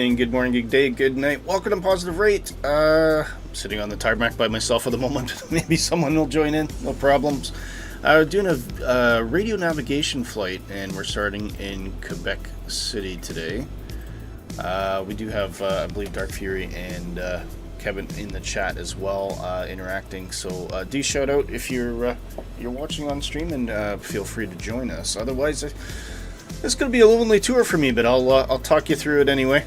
evening, good morning, good day, good night. Welcome to Positive Rate. I'm sitting on the tarmac by myself at the moment. Maybe someone will join in, no problems. Doing a radio navigation flight, and we're starting in Quebec City today. We do have, I believe, Dark Fury and Kevin in the chat as well, interacting. So do shout out if you're watching on stream, and feel free to join us. Otherwise, it's going to be a lonely tour for me, but I'll talk you through it anyway.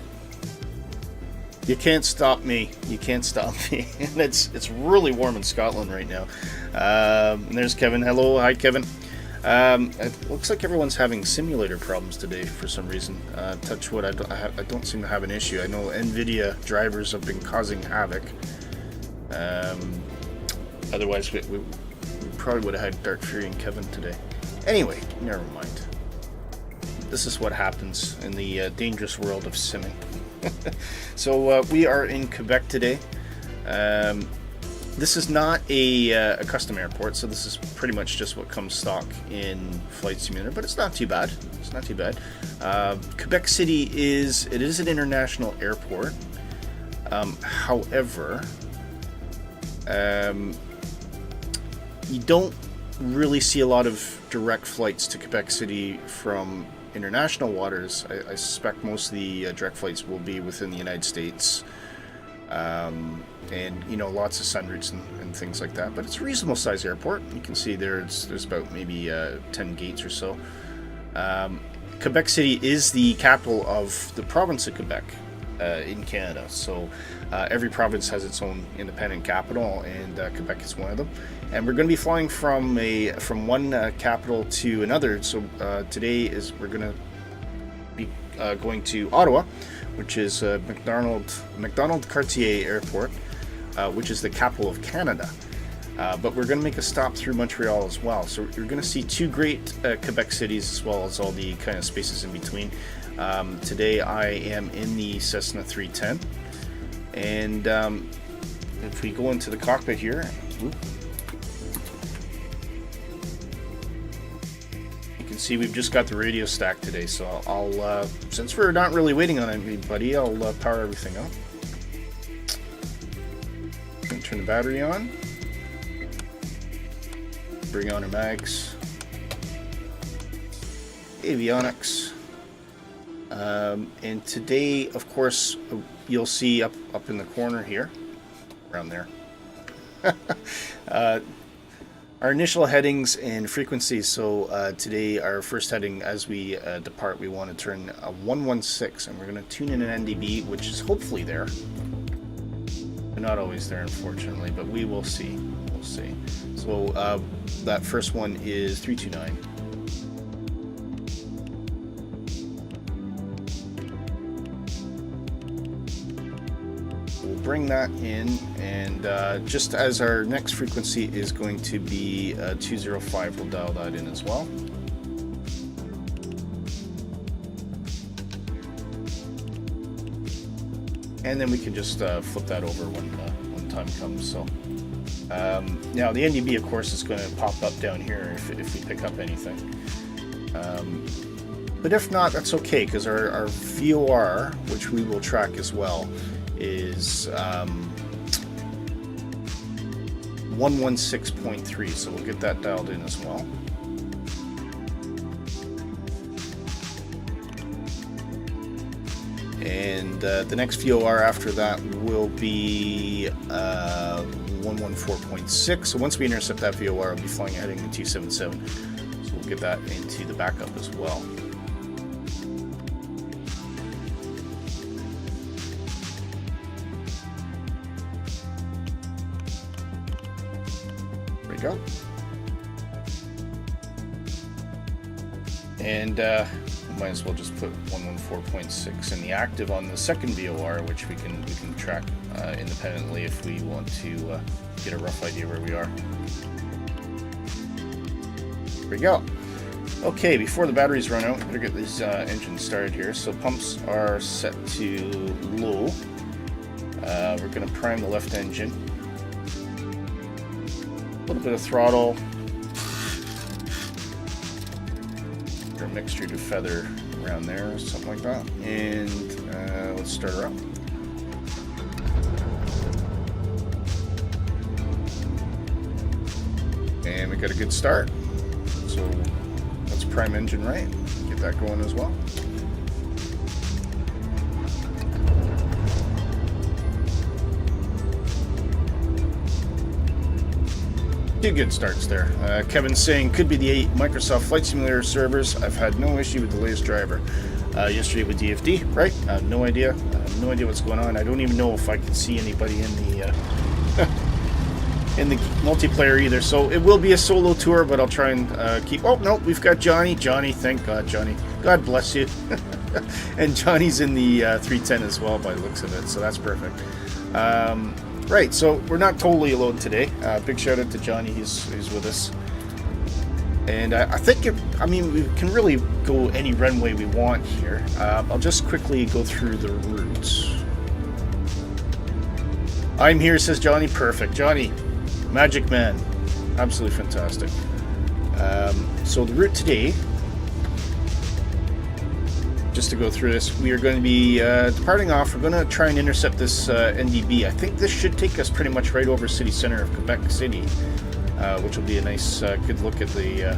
You can't stop me. You can't stop me. And it's really warm in Scotland right now. And there's Kevin. Hello, hi Kevin. It looks like everyone's having simulator problems today for some reason. Touch wood, I don't seem to have an issue. I know Nvidia drivers have been causing havoc. Otherwise, we probably would have had Dark Fury and Kevin today. Anyway, never mind. This is what happens in the dangerous world of simming. So we are in Quebec today. This is not a custom airport, so this is pretty much just what comes stock in Flight Simulator, but it's not too bad. It's not too bad. Quebec City is an international airport. However, you don't really see a lot of direct flights to Quebec City from international waters. I suspect most of the direct flights will be within the United States, and lots of sun routes and things like that. But it's a reasonable sized airport. You can see there's about maybe 10 gates or so. Quebec City is the capital of the province of Quebec in Canada. So every province has its own independent capital, and Quebec is one of them. And we're going to be flying from one capital to another. So today we're going to be going to Ottawa, which is Macdonald-Cartier Airport, which is the capital of Canada. But we're going to make a stop through Montreal as well. So you're going to see two great Quebec cities, as well as all the kind of spaces in between. Today I am in the Cessna 310, and if we go into the cockpit here, you can see we've just got the radio stacked today. So I'll since we're not really waiting on anybody, I'll power everything up. Turn the battery on. Bring on our mags. Avionics. And today, of course, you'll see up in the corner here, around there, our initial headings and frequencies. So today, our first heading as we depart, we want to turn a 116, and we're going to tune in an NDB, which is hopefully there. They're not always there, unfortunately, but we will see. We'll see. So that first one is 329. Bring that in, and just as our next frequency is going to be 205, we'll dial that in as well. And then we can just flip that over when time comes. So now the NDB, of course, is going to pop up down here if we pick up anything. But if not, that's okay, because our VOR, which we will track as well, is 116.3, so we'll get that dialed in as well. And the next VOR after that will be 114.6. So once we intercept that VOR, we'll be flying heading to 277. So we'll get that into the backup as well. Go. And might as well just put 114.6 in the active on the second VOR, which we can track independently if we want to get a rough idea where we are. Here we go. Okay, before the batteries run out, better get these engines started here. So pumps are set to low. We're going to prime the left engine. A little bit of throttle, or mixture to feather around there, something like that. And let's start her up. And we got a good start. So let's prime engine right. Get that going as well. Two good starts there. Kevin's saying could be the Microsoft Flight Simulator servers. I've had no issue with the latest driver. Yesterday with DFD, right? No idea. No idea what's going on. I don't even know if I can see anybody in the in the multiplayer either. So it will be a solo tour, but I'll try and keep. Oh no, we've got Johnny. Johnny, thank God, Johnny. God bless you. And Johnny's in the 310 as well, by the looks of it. So that's perfect. Right, so we're not totally alone today. Big shout out to Johnny, he's with us. And I think, I mean, we can really go any runway we want here. I'll just quickly go through the routes. I'm here, says Johnny. Perfect. Johnny, magic man. Absolutely fantastic. So the route today, just to go through this, we are going to be departing off. We're going to try and intercept this NDB. I think this should take us pretty much right over city center of Quebec City, which will be a nice, good look at the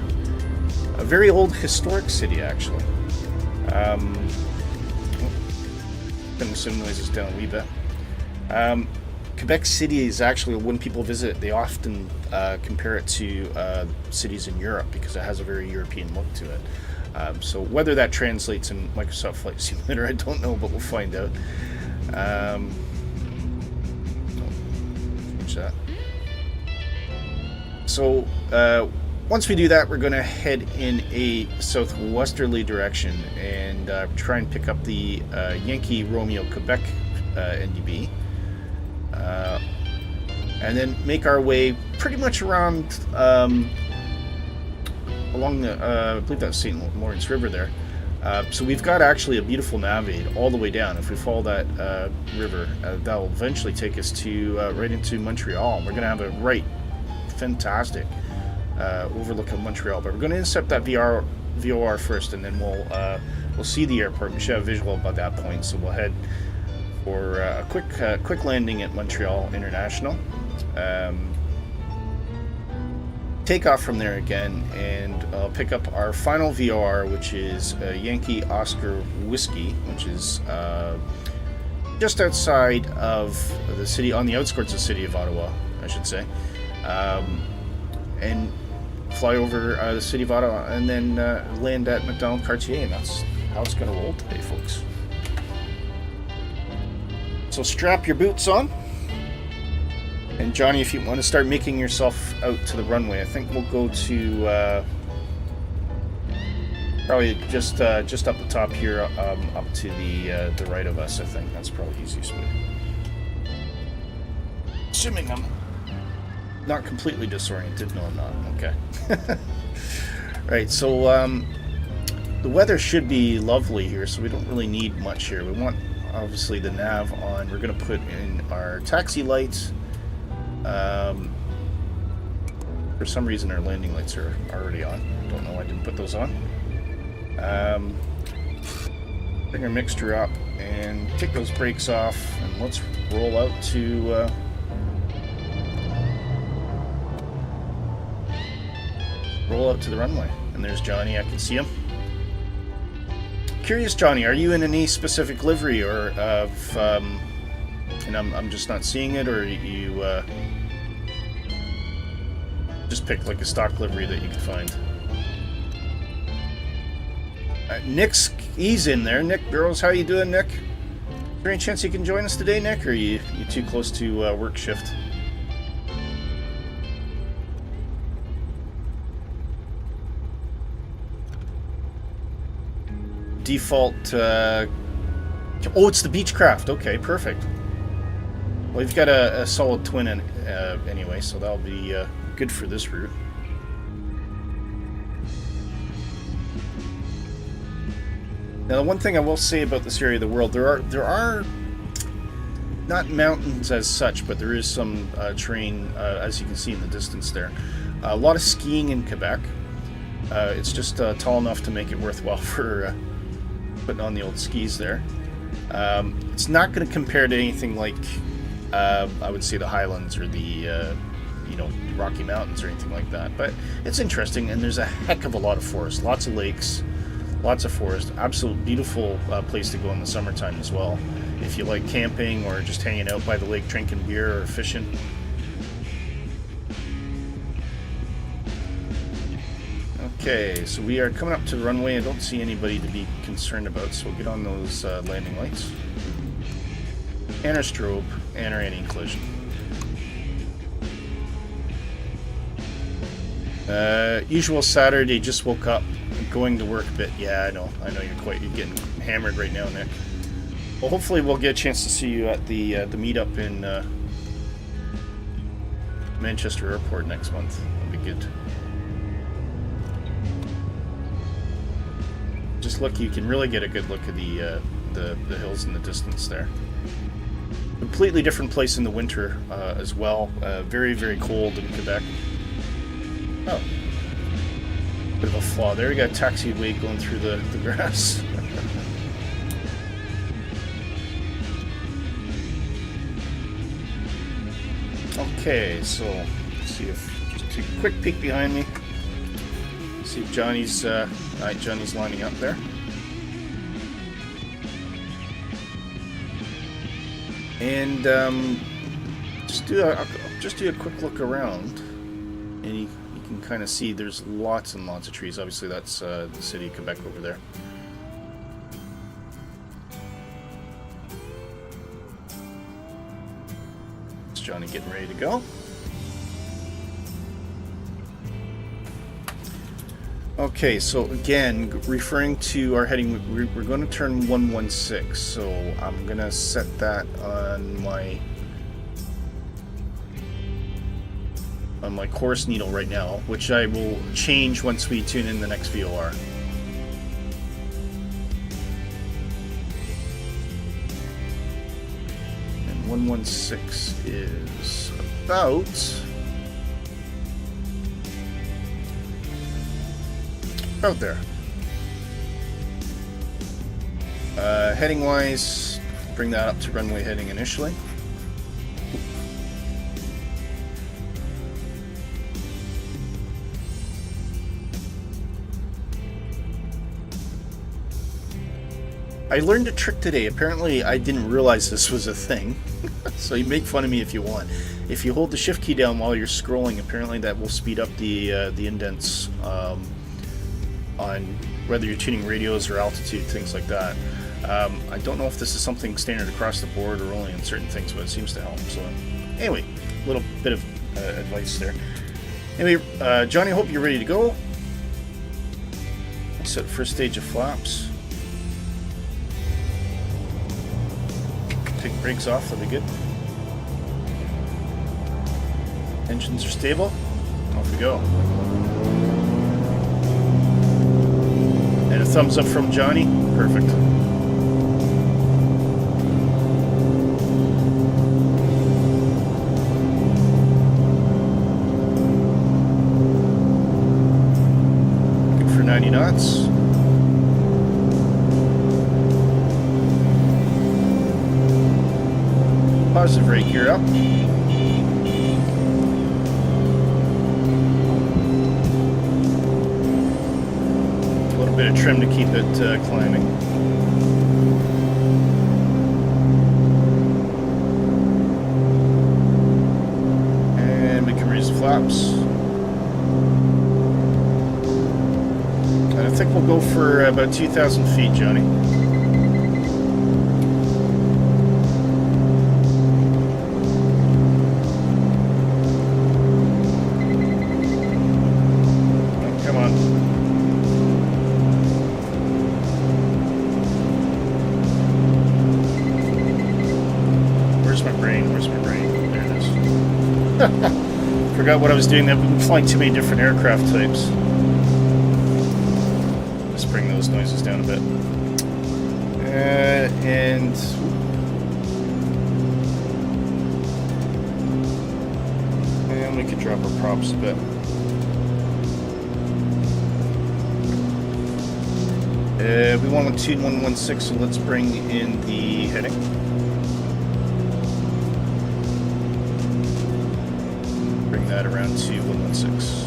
a very old historic city, actually. Turn the sim noises down a wee bit. Quebec City is actually, when people visit, they often compare it to cities in Europe because it has a very European look to it. So whether that translates in Microsoft Flight Simulator, I don't know, but we'll find out. Change that. So once we do that, we're going to head in a southwesterly direction and try and pick up the Yankee Romeo Quebec NDB. And then make our way pretty much around along the, I believe that's St. Lawrence River there. So we've got actually a beautiful nav aid all the way down. If we follow that river, that will eventually take us to right into Montreal. We're going to have a fantastic overlook of Montreal. But we're going to intercept that VOR first, and then we'll see the airport. We should have a visual by that point. So we'll head for a quick landing at Montreal International. Take off from there again, and pick up our final VOR, which is Yankee Oscar Whiskey, which is just outside of the city, on the outskirts of the city of Ottawa, I should say, and fly over the city of Ottawa, and then land at Macdonald-Cartier, and that's how it's going to roll today, folks. So strap your boots on. And Johnny, if you want to start making yourself out to the runway, I think we'll go to probably just up the top here, up to the right of us. I think that's probably the easiest way. Assuming I'm not completely disoriented. No, I'm not. Okay. Right. So the weather should be lovely here, so we don't really need much here. We want obviously the nav on. We're going to put in our taxi lights. For some reason our landing lights are already on. Don't know why I didn't put those on. Bring our mixture up and take those brakes off, and let's roll out to the runway. And there's Johnny, I can see him. Curious, Johnny, are you in any specific livery, or of and I'm just not seeing it, or you just pick like a stock livery that you can find? He's in there. Nick Burrows, how you doing, Nick? Is there any chance you can join us today, Nick, or are you too close to work shift? Default, oh, it's the Beechcraft. Okay, perfect. Well, you've got a solid twin in, anyway, so that'll be good for this route. Now, the one thing I will say about this area of the world, there are not mountains as such, but there is some terrain, as you can see in the distance there. A lot of skiing in Quebec. It's just tall enough to make it worthwhile for putting on the old skis there. It's not going to compare to anything like, I would say, the Highlands or the, Rocky Mountains or anything like that. But it's interesting, and there's a heck of a lot of forest. Lots of lakes, lots of forest. Absolute beautiful place to go in the summertime as well. If you like camping or just hanging out by the lake drinking beer or fishing. Okay, so we are coming up to the runway. I don't see anybody to be concerned about, so we'll get on those landing lights. And our strobe, and our anti-collision. Usual Saturday, just woke up, going to work a bit. Yeah, I know you're getting hammered right now, Nick. Well, hopefully we'll get a chance to see you at the meetup in Manchester Airport next month. That'll be good. Just look, you can really get a good look at the hills in the distance there. Completely different place in the winter as well. Very, very cold in Quebec. Oh, bit of a flaw there. We got a taxiway going through the grass. Okay, so let's see if just take a quick peek behind me. See if Johnny's Johnny's lining up there. And just do a quick look around, and you can kind of see there's lots and lots of trees. Obviously, that's the city of Quebec over there. It's Johnny getting ready to go. Okay, so again, referring to our heading, we're going to turn 116, so I'm going to set that on my course needle right now, which I will change once we tune in the next VOR. And 116 is about there. Heading wise, bring that up to runway heading initially. I learned a trick today. Apparently I didn't realize this was a thing. So you make fun of me if you want. If you hold the shift key down while you're scrolling, apparently that will speed up the indents on whether you're tuning radios or altitude, things like that. I don't know if this is something standard across the board or only in certain things, but it seems to help. So anyway, a little bit of advice there. Anyway, Johnny, I hope you're ready to go. Set first stage of flaps. Take brakes off, that'll be good. Engines are stable. Off we go. And a thumbs up from Johnny. Perfect. Looking for 90 knots. Positive rate gear up. Bit of trim to keep it climbing. And we can raise the flaps. And I think we'll go for about 2,000 feet, Johnny. Forgot what I was doing. I've been flying too many different aircraft types. Just bring those noises down a bit. And we could drop our props a bit. We want to tune 116, so let's bring in the heading. Bring that around to 116.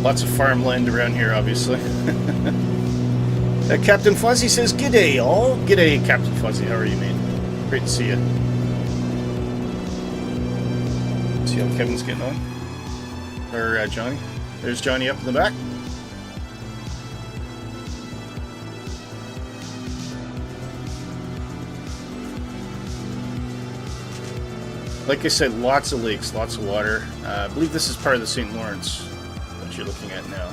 Lots of farmland around here, obviously. Captain Fuzzy says, "G'day, all." G'day, Captain Fuzzy. How are you, mate? Great to see you. See how Kevin's getting on? Or Johnny. There's Johnny up in the back. Like I said, lots of lakes, lots of water. I believe this is part of the St. Lawrence. You're looking at now.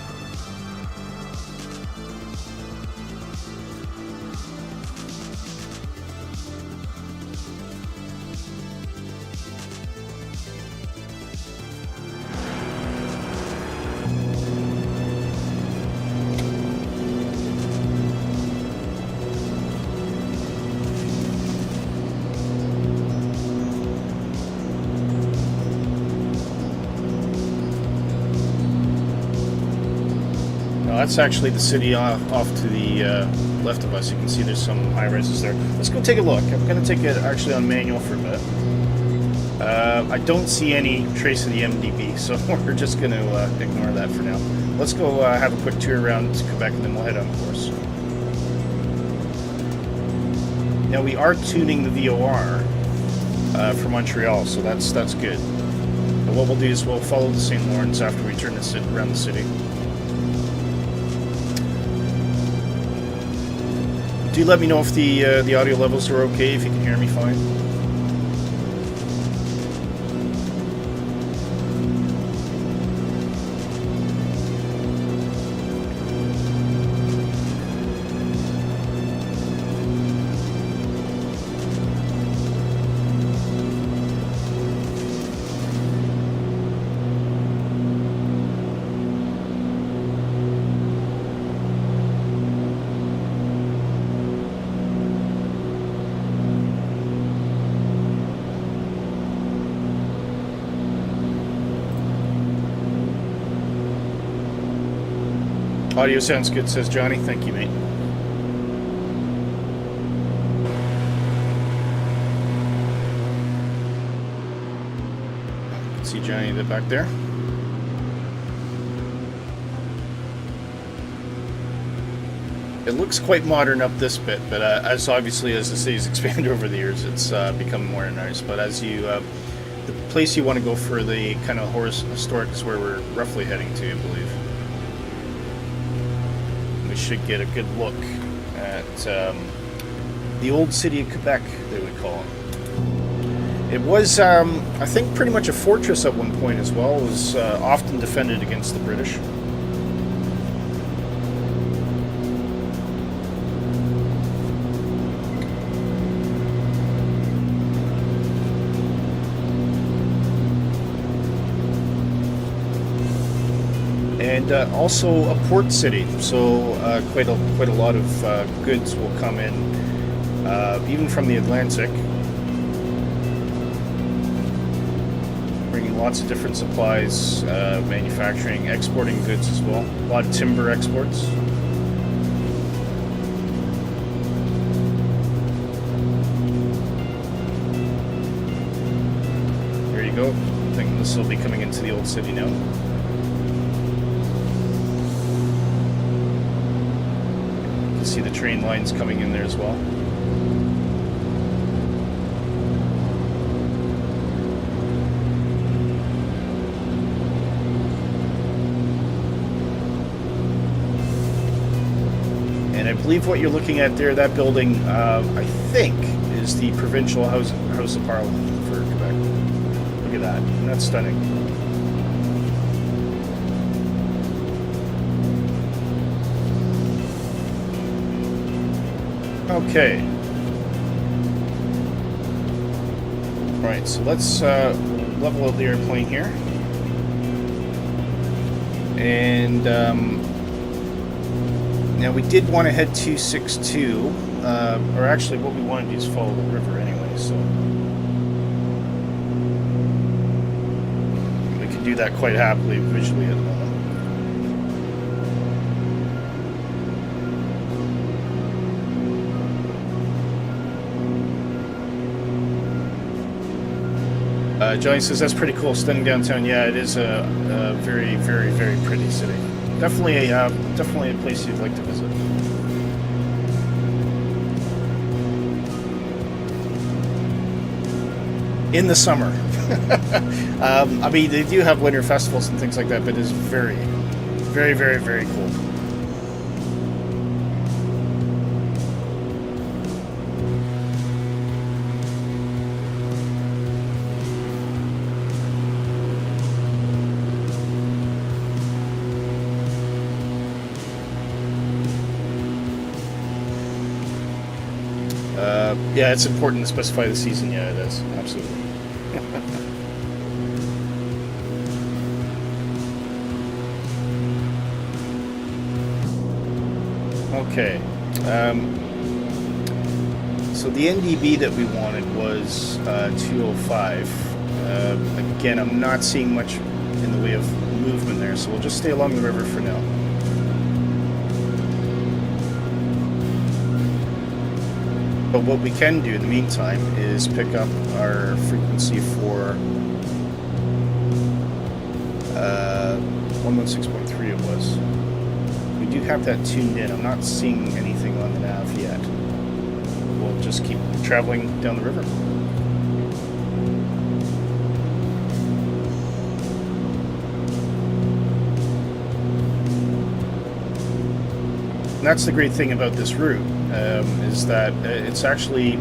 That's actually the city off to the left of us. You can see there's some high rises there. Let's go take a look. I'm going to take it actually on manual for a bit. I don't see any trace of the MDB, so we're just going to ignore that for now. Let's go have a quick tour around Quebec, and then we'll head on course. Now we are tuning the VOR for Montreal, so that's good. But what we'll do is we'll follow the St. Lawrence after we turn this around the city. Do let me know if the audio levels are okay, if you can hear me fine. Audio sounds good, says Johnny. Thank you, mate. See Johnny in the back there. It looks quite modern up this bit, but as obviously as the city's expanded over the years, it's become more nice. But as you, the place you want to go for the kind of historic is where we're roughly heading to, I believe. Should get a good look at the old city of Quebec, they would call it. It was, I think, pretty much a fortress at one point as well. It was often defended against the British. And also a port city, so quite a lot of goods will come in, even from the Atlantic, bringing lots of different supplies, manufacturing, exporting goods as well. A lot of timber exports. There you go. I think this will be coming into the old city now. See the train lines coming in there as well. And I believe what you're looking at there, that building, I think, is the Provincial House of Parliament for Quebec. Look at that. Isn't that stunning? Okay. Alright, so let's level out the airplane here. Now we did want to head 262, or actually what we want to do is follow the river anyway, so we can do that quite happily visually at the moment. Johnny says that's pretty cool, stunning downtown. Yeah, it is a very, very, very pretty city. Definitely a place you'd like to visit. In the summer. I mean, they do have winter festivals and things like that, but it's very, very, very, very cold. Yeah, it's important to specify the season. Yeah, it is. Absolutely. Okay. So the NDB that we wanted was 205. Again, I'm not seeing much in the way of movement there, so we'll just stay along the river for now. But what we can do in the meantime is pick up our frequency for 116.3 it was. We do have that tuned in. I'm not seeing anything on the nav yet. We'll just keep traveling down the river. And that's the great thing about this route. Is that it's actually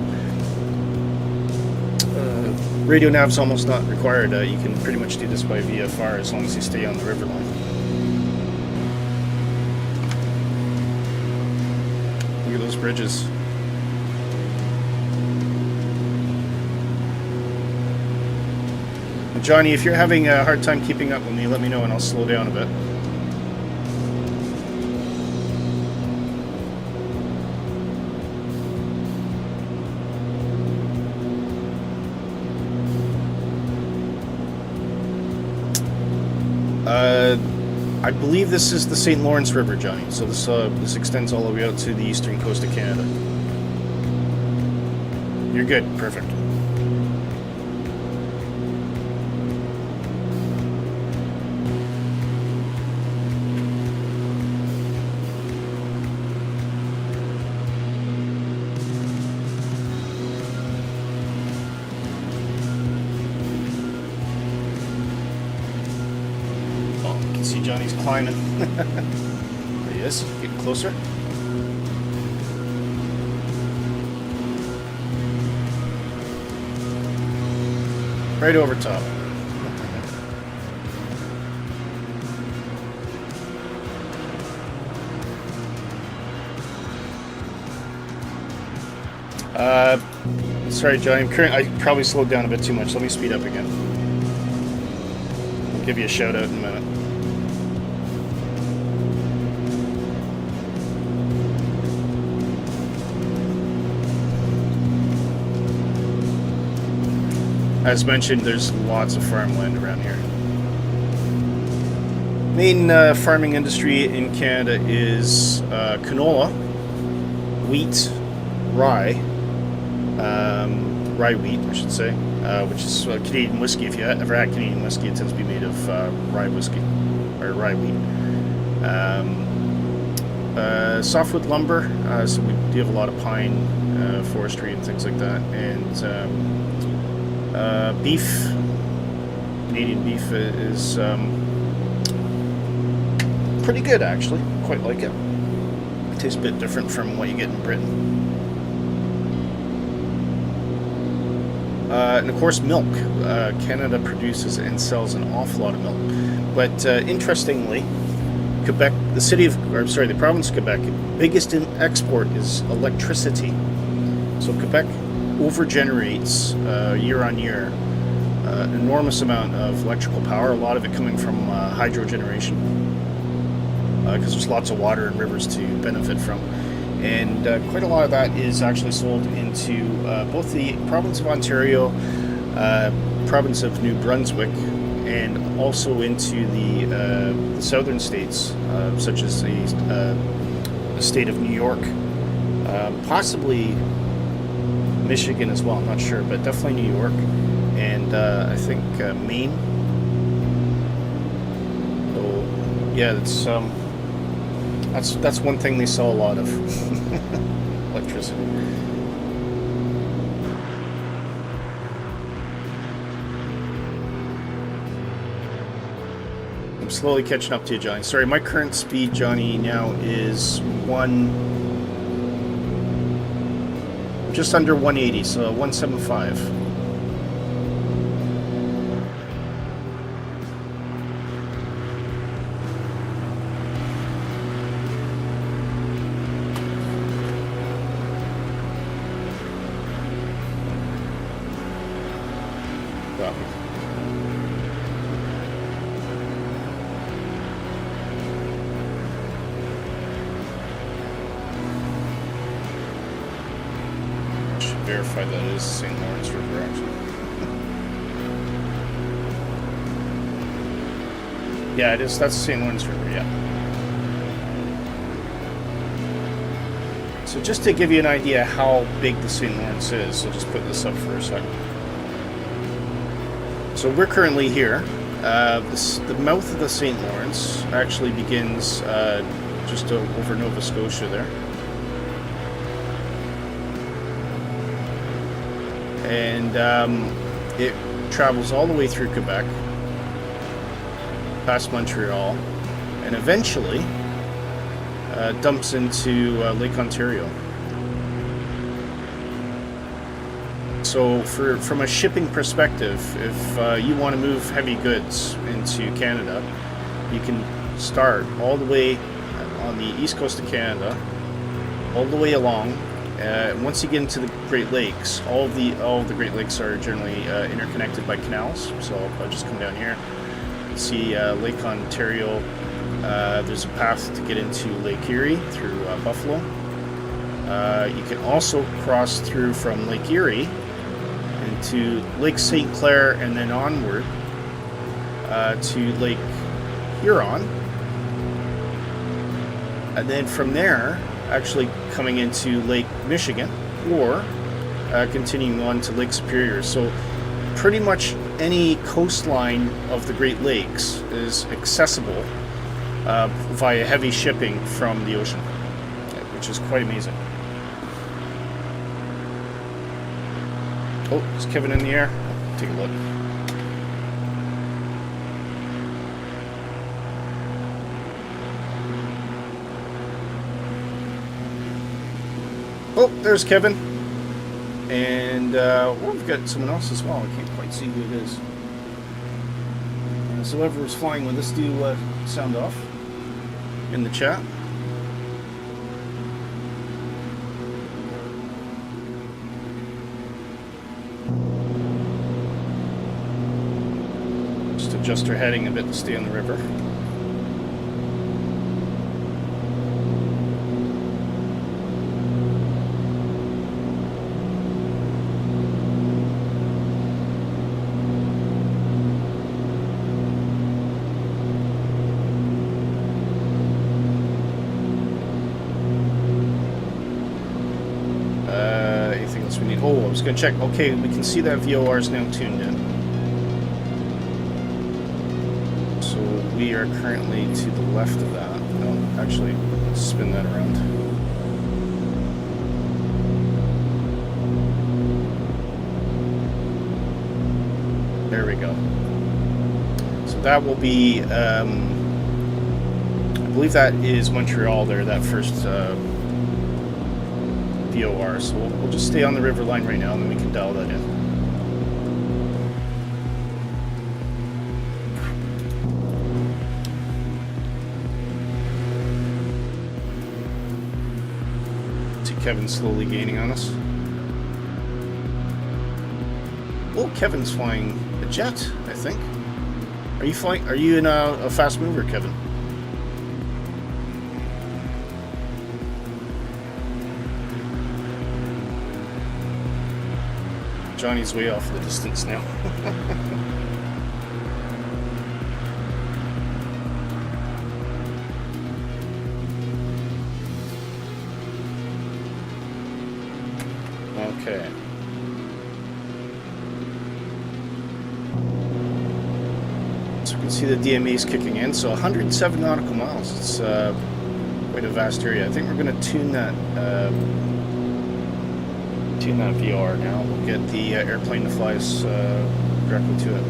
radio nav's almost not required. You can pretty much do this by VFR as long as you stay on the river line. Look at those bridges. Johnny, if you're having a hard time keeping up with me, let me know and I'll slow down a bit. I believe this is the St. Lawrence River, Johnny. So this extends all the way out to the eastern coast of Canada. You're good. Perfect. See Johnny's climbing. There he is, getting closer. Right over top. Sorry, Johnny. I probably slowed down a bit too much. Let me speed up again. I'll give you a shout out in a minute. As mentioned, there's lots of farmland around here. Main farming industry in Canada is canola, wheat, rye, rye wheat, I should say, which is Canadian whiskey. If you ever had Canadian whiskey, it tends to be made of rye whiskey, or rye wheat. Softwood lumber, so we do have a lot of pine forestry and things like that, and beef, Canadian beef is pretty good actually, quite like it. It tastes a bit different from what you get in Britain. And of course milk. Canada produces and sells an awful lot of milk. But interestingly, Quebec, the province of Quebec, biggest in export is electricity. So Quebec over-generates year on year an enormous amount of electrical power, a lot of it coming from hydro generation. because there's lots of water and rivers to benefit from. And quite a lot of that is actually sold into both the province of Ontario, province of New Brunswick, and also into the southern states, such as the state of New York, possibly Michigan as well, I'm not sure, but definitely New York, and I think Maine. So yeah, that's one thing they sell a lot of. Electricity. I'm slowly catching up to you, Johnny. Sorry, my current speed, Johnny, now is just under 180, so 175. Verify that it is St. Lawrence River, actually. Yeah, it is. That's St. Lawrence River, yeah. So just to give you an idea how big the St. Lawrence is, I'll just put this up for a second. So we're currently here. The mouth of the St. Lawrence actually begins just over Nova Scotia there. And it travels all the way through Quebec, past Montreal, and eventually dumps into Lake Ontario. So from a shipping perspective, if you want to move heavy goods into Canada, you can start all the way on the east coast of Canada, all the way along. Once you get into the Great Lakes, all of the Great Lakes are generally interconnected by canals. So I'll just come down here. You can see Lake Ontario. There's a path to get into Lake Erie through Buffalo. You can also cross through from Lake Erie into Lake St. Clair and then onward to Lake Huron. And then from there, actually coming into Lake Michigan, or continuing on to Lake Superior. So pretty much any coastline of the Great Lakes is accessible via heavy shipping from the ocean, which is quite amazing. Oh, is Kevin in the air? Take a look. Oh, there's Kevin. And we've got someone else as well. I can't quite see who it is. So whoever is flying with us, do sound off in the chat. Just adjust our heading a bit to stay on the river. Oh, I was going to check. Okay, we can see that VOR is now tuned in. So we are currently to the left of that. No, actually, let's spin that around. There we go. So that will be, I believe that is Montreal there, that first VOR, so we'll just stay on the river line right now and then we can dial that in. See Kevin slowly gaining on us. Oh, Kevin's flying a jet, I think. Are you flying? Are you in a fast mover, Kevin? Johnny's way off the distance now. Okay. So we can see the DMA is kicking in. So 107 nautical miles. It's quite a vast area. I think we're going to tune that VR now. We'll get the airplane to fly us directly to it.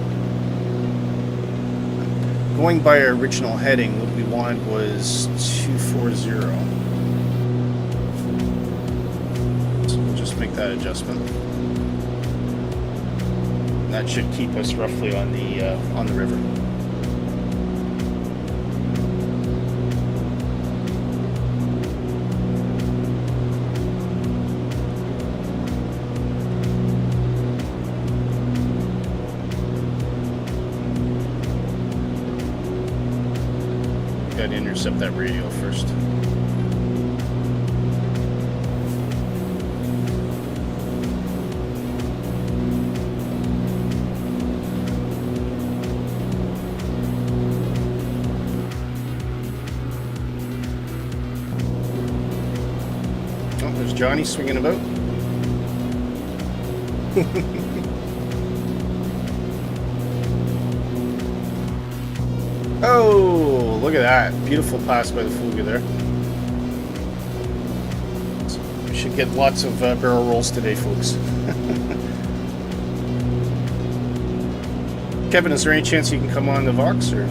Going by our original heading, what we want was 240. So we'll just make that adjustment. That should keep us roughly on the river. Got to intercept that radio first. Oh, there's Johnny swinging about. Oh, look at that. Beautiful pass by the Fuga there. So we should get lots of barrel rolls today, folks. Kevin, is there any chance you can come on the Vox, or?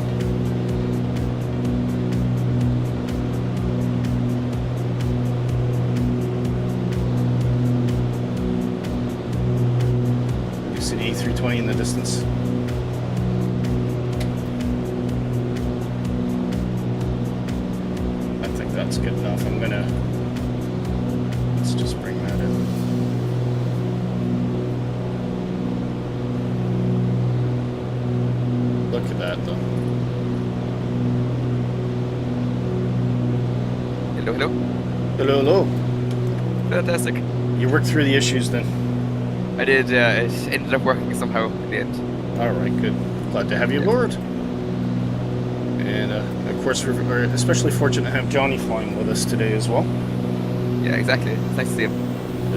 You see the A320 in the distance? That's good enough. Let's just bring that in. Look at that though. Hello, hello. Hello, hello. Fantastic. You worked through the issues then? I did, it ended up working somehow in the end. Alright, good. Glad to have you aboard. And of course, we're especially fortunate to have Johnny flying with us today as well. Yeah, exactly. It's nice to see him.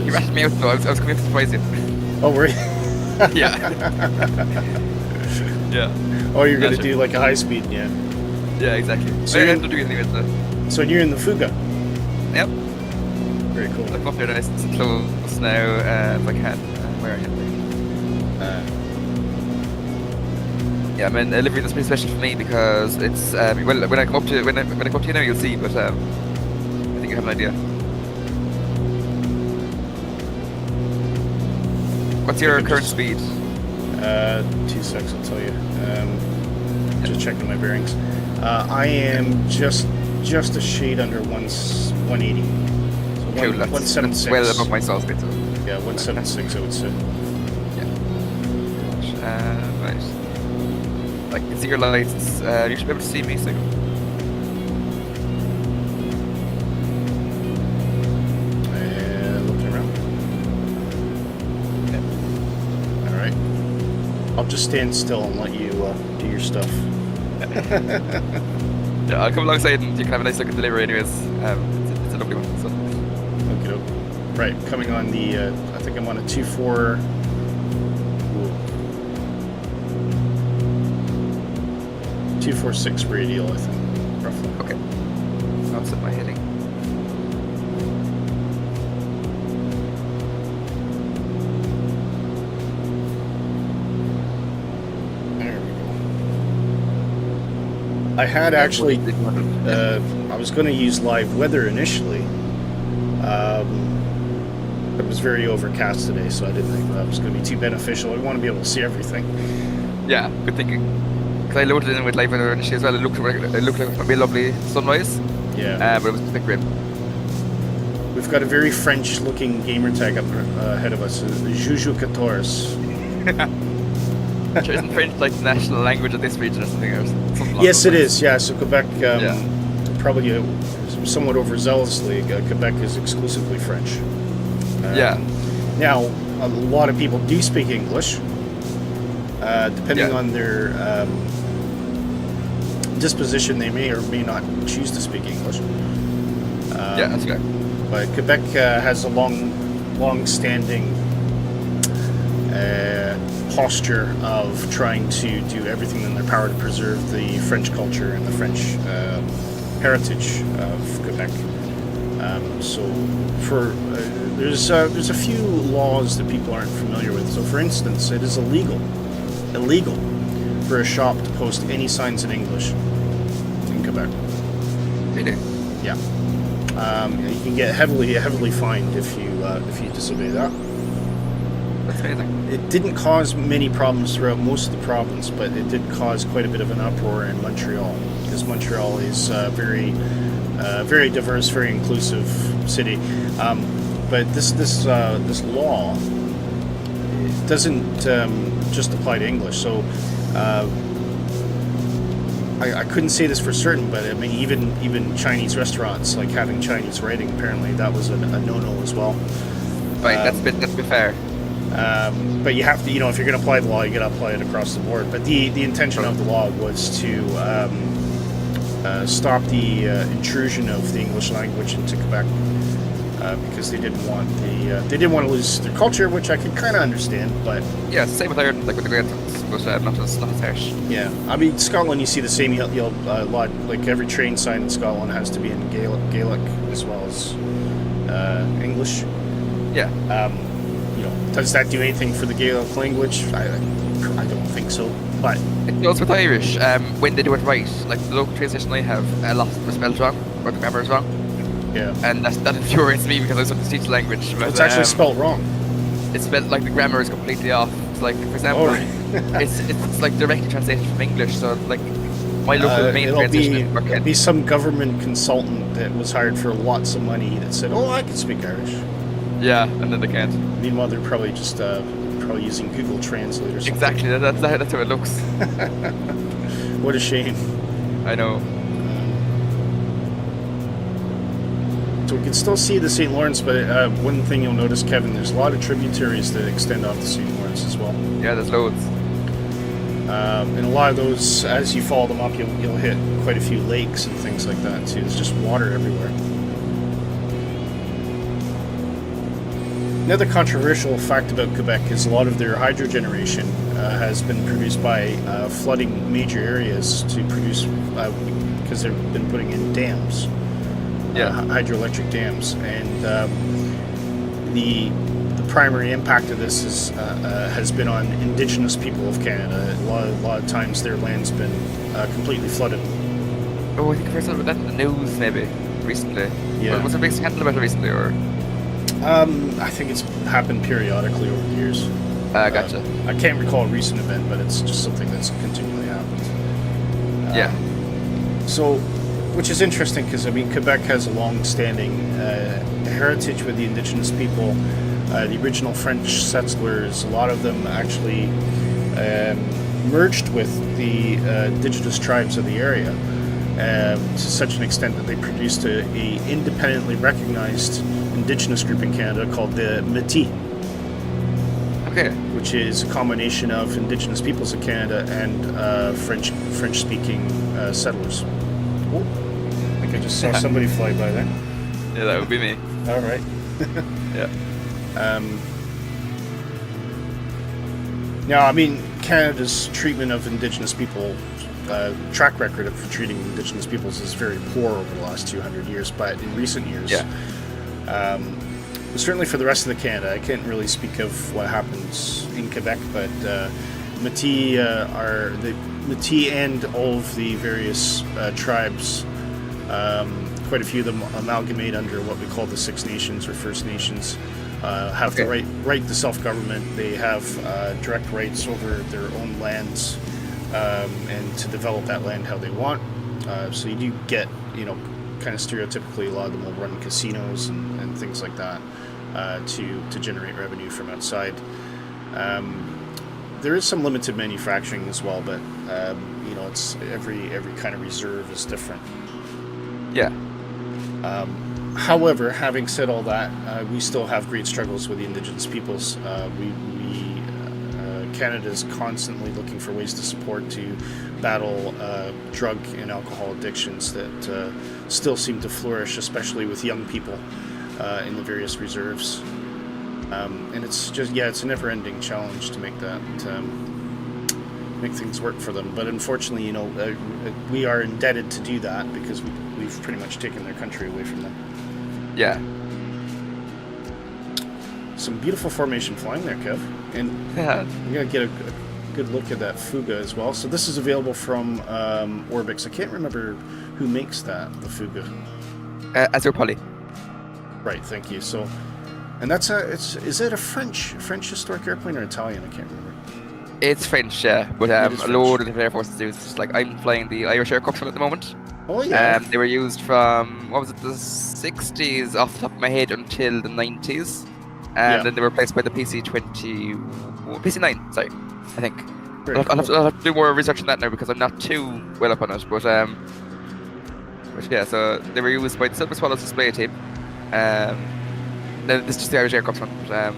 He ratted me out though. I was coming up to surprise you. Oh, were you? Yeah. Yeah. Oh, you're going to do like a high speed, yeah. Yeah, exactly. So I ended up doing it anyway, so you're in the Fuga? Yep. Very cool. I'll come up there nice and close now if I can. Where I am. Yeah, I mean, Livery is pretty special for me because it's well, when I come up to when I come up to you now, you'll see. But I think you have an idea. What's your current speed? 2 seconds, I'll tell you. Just checking my bearings. I am just a shade under 180. So Cool, 176. That's well above my stall speed. So. Yeah, 176, I would say. Yeah. Right. I can see your lights. You should be able to see me soon. Looking around. Yeah. Alright. I'll just stand still and let you do your stuff. Yeah, I'll come alongside and you can have a nice look at the livery anyways. It's a lovely one. So. Okay. Right, coming on the, I think I'm on a 2.4. 246 radial, I think, roughly. Okay. I'll set my heading. There we go. I had actually, I was going to use live weather initially. It was very overcast today, so I didn't think that was going to be too beneficial. I want to be able to see everything. Yeah, good thinking. Because I loaded in with live weather initially as well. It looked like a really lovely sunrise. Yeah. But it was a bit grim. We've got a very French-looking gamer tag up ahead of us. Juju 14. Sure, isn't French like the national language of this region or something else? Yes, it is. Yeah, so Quebec, probably somewhat overzealously, Quebec is exclusively French. Yeah. Now, a lot of people do speak English, depending on their disposition. They may or may not choose to speak English. Yeah, that's okay. But Quebec has a long-standing posture of trying to do everything in their power to preserve the French culture and the French heritage of Quebec. So there's a few laws that people aren't familiar with. So for instance, it is illegal for a shop to post any signs in English in Quebec. Really? Yeah. You can get heavily fined if you disobey that. That's amazing. It didn't cause many problems throughout most of the province, but it did cause quite a bit of an uproar in Montreal, because Montreal is very diverse, very inclusive city. But this law doesn't just apply to English. So I couldn't say this for certain, but I mean even Chinese restaurants, like having Chinese writing, apparently that was a no-no as well. Right, that's a bit fair. But you have to, if you're going to apply the law, you got to apply it across the board. But the intention of the law was to stop the intrusion of the English language into Quebec, because they didn't want to lose their culture, which I could kind of understand. But yeah, same with Ireland, like with the Great Ones, but not as harsh. Yeah, I mean Scotland, you see the same. You'll lot, like every train sign in Scotland has to be in Gaelic as well as English. Yeah. Does that do anything for the Gaelic language? I don't think so. But it goes with Irish. When they do it right, like the local train station I have, a lot of them are spelled wrong, or the grammar is wrong. Yeah. And that infuriates me because I was supposed to teach the language. But, it's actually spelled wrong. It's spelled like the grammar is completely off. It's like, for example, it's like directly translated from English. So like my local main train station. It'll be some government consultant that was hired for lots of money that said, "Oh, I can speak Irish." Yeah, and then they can't. Meanwhile, they're probably just using Google Translate or something. Exactly, that's how it looks. What a shame. I know. So we can still see the St. Lawrence, but one thing you'll notice, Kevin, there's a lot of tributaries that extend off the St. Lawrence as well. Yeah, there's loads. And a lot of those, as you follow them up, you'll hit quite a few lakes and things like that too. There's just water everywhere. Another controversial fact about Quebec is a lot of their hydro generation has been produced by flooding major areas to produce, because they've been putting in dams, hydroelectric dams, and the primary impact of this has been on Indigenous people of Canada. A lot of times their land's been completely flooded. Oh, I think I first heard about that in the news maybe recently. Yeah. Was there a big scandal about it recently, or? I think it's happened periodically over the years. Gotcha. I can't recall a recent event, but it's just something that's continually happened. So, which is interesting because, I mean, Quebec has a long-standing heritage with the Indigenous people. The original French settlers, a lot of them actually merged with the indigenous tribes of the area to such an extent that they produced a independently recognized Indigenous group in Canada called the Métis. Okay. Which is a combination of Indigenous peoples of Canada and French-speaking settlers. Oh, I think I just saw somebody fly by there. Yeah, that would be me. All right. Yeah. Now, I mean, Canada's treatment of Indigenous people, track record of treating Indigenous peoples is very poor over the last 200 years, but in recent years, certainly for the rest of the Canada, I can't really speak of what happens in Quebec, but Métis are the Métis and all of the various tribes. Quite a few of them amalgamate under what we call the Six Nations or First Nations. Have the right to self-government. They have direct rights over their own lands and to develop that land how they want. So you do get, kind of stereotypically, a lot of them will run casinos and things like that to generate revenue from outside. There is some limited manufacturing as well, but it's every kind of reserve is different. Yeah. However, having said all that, we still have great struggles with the Indigenous peoples. Canada's constantly looking for ways to support to battle drug and alcohol addictions that still seem to flourish, especially with young people in the various reserves. And it's just, it's a never-ending challenge to make that make things work for them. But unfortunately, we are indebted to do that because we've pretty much taken their country away from them. Yeah. Some beautiful formation flying there, Kev. And Yeah. I'm going to get a good look at that Fuga as well. So this is available from Orbx. I can't remember who makes that, the Fuga. Azure Poly. Right, thank you. So, and that's is it a French historic airplane or Italian? I can't remember. It's French, yeah, but It is a load of different air forces do. It's just like I'm flying the Irish Air Corps one at the moment. Oh yeah. They were used from, what was it, the 60s off the top of my head until the 90s. And then they were replaced by the PC9, sorry, I think. I'll have to do more research on that now because I'm not too well up on it. But yeah, so they were used by the Silver Swallows display team. This is just the Irish Air Corps one. But,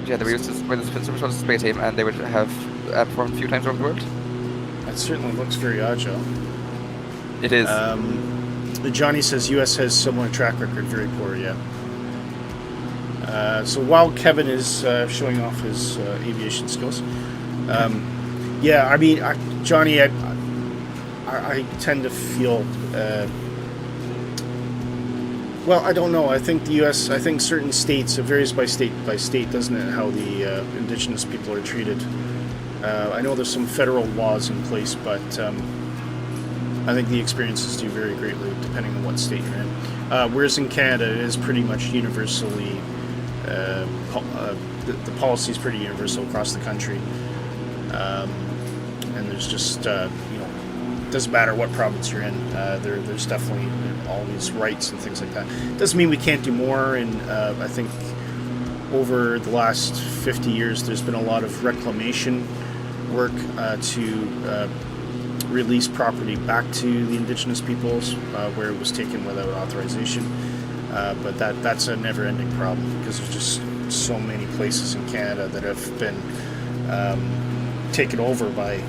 yeah, they were used by the Silver Swallows display team, and they would have performed a few times over the world. That certainly looks very agile. It is. Johnny says U.S. has similar track record, very poor, yeah. So while Kevin is showing off his aviation skills, I mean, Johnny, I tend to feel, well, I don't know. I think the U.S., I think certain states, it varies by state, doesn't it, how the Indigenous people are treated. I know there's some federal laws in place, but I think the experiences do vary greatly depending on what state you're in. Whereas in Canada, it is pretty much universally, the policy is pretty universal across the country. And there's just, doesn't matter what province you're in, there's definitely always rights and things like that. Doesn't mean we can't do more, and I think over the last 50 years there's been a lot of reclamation work to release property back to the Indigenous peoples where it was taken without authorization. But that's a never-ending problem because there's just so many places in Canada that have been taken over by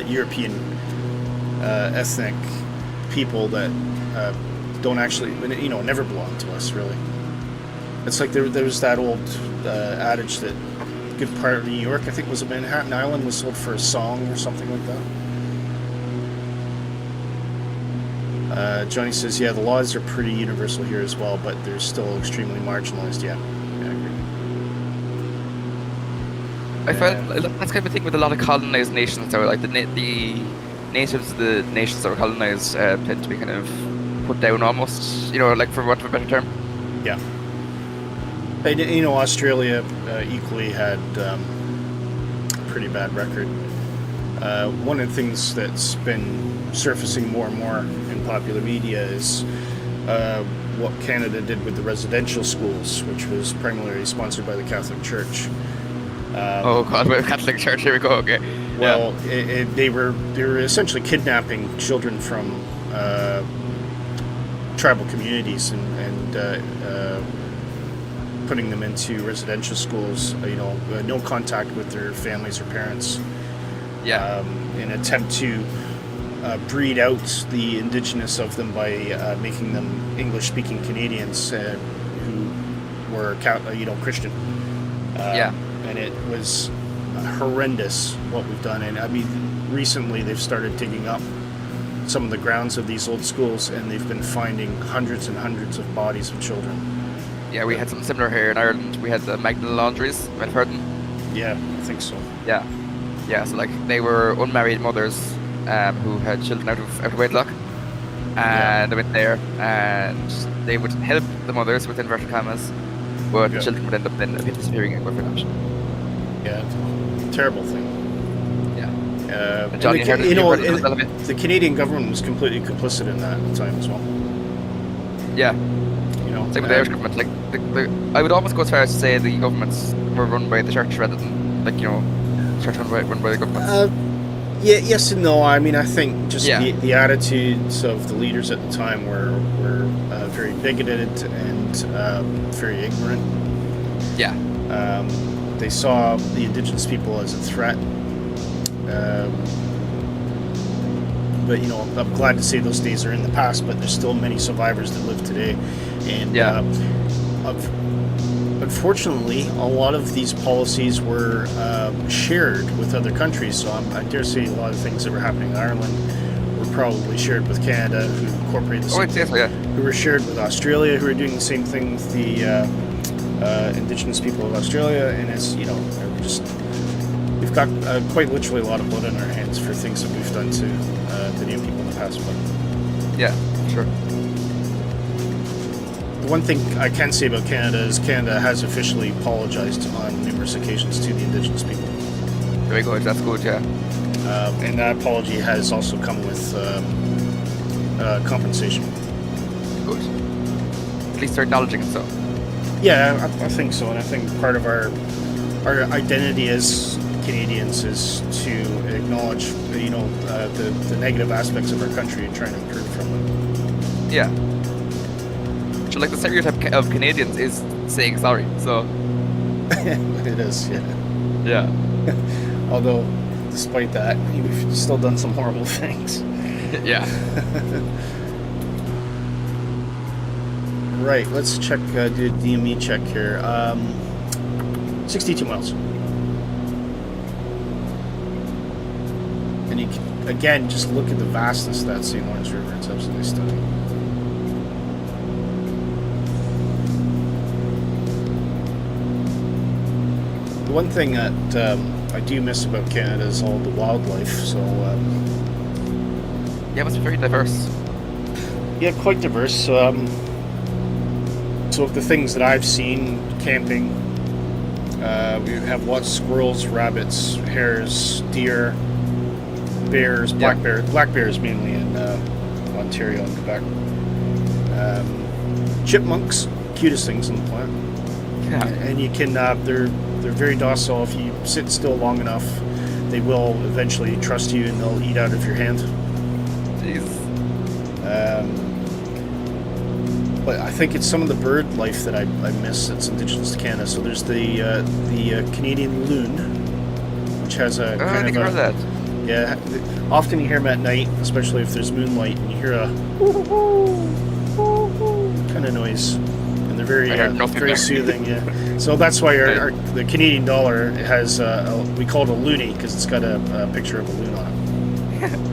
European ethnic people that don't actually, never belong to us, really. It's like there was that old adage that a good part of New York, I think, was Manhattan Island, was sold for a song or something like that. Johnny says, yeah, the laws are pretty universal here as well, but they're still extremely marginalized. Yeah, I agree. I find that's kind of a thing with a lot of colonized nations, though. Like the natives of the nations that were colonized tend to be kind of put down almost, like for want of a better term. Yeah. And, Australia equally had a pretty bad record. One of the things that's been surfacing more and more in popular media is what Canada did with the residential schools, which was primarily sponsored by the Catholic Church. Oh God, with Catholic Church, here we go. Okay. Well, they were essentially kidnapping children from tribal communities and putting them into residential schools. No contact with their families or parents. Yeah. In an attempt to breed out the Indigenous of them by making them English-speaking Canadians who were, Christian. Yeah. And it was horrendous what we've done. And I mean, recently they've started digging up some of the grounds of these old schools, and they've been finding hundreds and hundreds of bodies of children. Yeah, we had something similar here in Ireland. We had the Macdonald-Cartiers. You might have heard them? Yeah, I think so. Yeah. Yeah, so they were unmarried mothers who had children out of wedlock. And they went there, and they would help the mothers with inverted commas, but the children would end up then disappearing in adoption. Yeah, terrible thing. Yeah. John, the Canadian government was completely complicit in that at the time as well. Yeah. Same with the Irish government. I would almost go as far as to say the governments were run by the church rather than, church run by the government. Yeah, yes and no. I mean, I think just Yeah. the attitudes of the leaders at the time were very bigoted and very ignorant. Yeah. They saw the Indigenous people as a threat. But you know, I'm glad to say those days are in the past. But there's still many survivors that live today, and unfortunately, a lot of these policies were shared with other countries. So I dare say a lot of things that were happening in Ireland were probably shared with Canada, who incorporated the same thing, who were shared with Australia, who are doing the same thing with the Indigenous people of Australia. And it's, you know, we've got quite literally a lot of blood on our hands for things that we've done to the Indian people in the past. But yeah, sure. the one thing I can say about Canada is Canada has officially apologized on numerous occasions to the Indigenous people. Very good. That's good. Yeah. And that apology has also come with compensation. Good. At least they're acknowledging it. So. Yeah, I think so, and I think part of our identity as Canadians is to acknowledge, you know, the negative aspects of our country and trying to improve from them. Yeah. So, like, the stereotype of Canadians is saying sorry. So. It is, yeah. Yeah. Although, despite that, we've still done some horrible things. Yeah. Right, let's check, do a DME check here. 62 miles. And you can, again, just look at the vastness of that St. Lawrence River. It's absolutely stunning. The one thing that I do miss about Canada is all the wildlife. So, yeah, it's very diverse. Yeah, quite diverse. So the things that I've seen camping, we have lots of squirrels, rabbits, hares, deer, bears, black bears mainly in Ontario and Quebec. Chipmunks, cutest things on the planet. Yeah. And you can, they're very docile. If you sit still long enough, they will eventually trust you and they'll eat out of your hand. Jeez. But I think it's some of the bird life that I miss that's indigenous to Canada. So there's the Canadian loon, which has a kind of a... that. Yeah, often you hear them at night, especially if there's moonlight, and you hear a kind of noise, and they're very soothing. Yeah, so that's why the Canadian dollar has we call it a loonie because it's got a picture of a loon on it.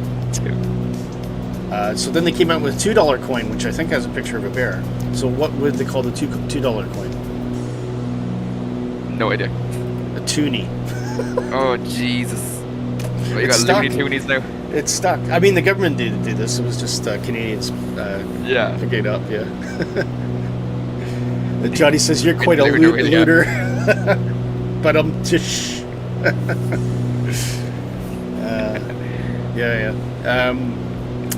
So then they came out with a $2 coin, which I think has a picture of a bear. So what would they call the $2 coin? No idea. A toonie. Oh Jesus. Well, you got Looney Toonies now. It's stuck. I mean, the government did this. It was just Canadians picking it up, yeah. Johnny says, you're quite a looter. But I'm just... yeah.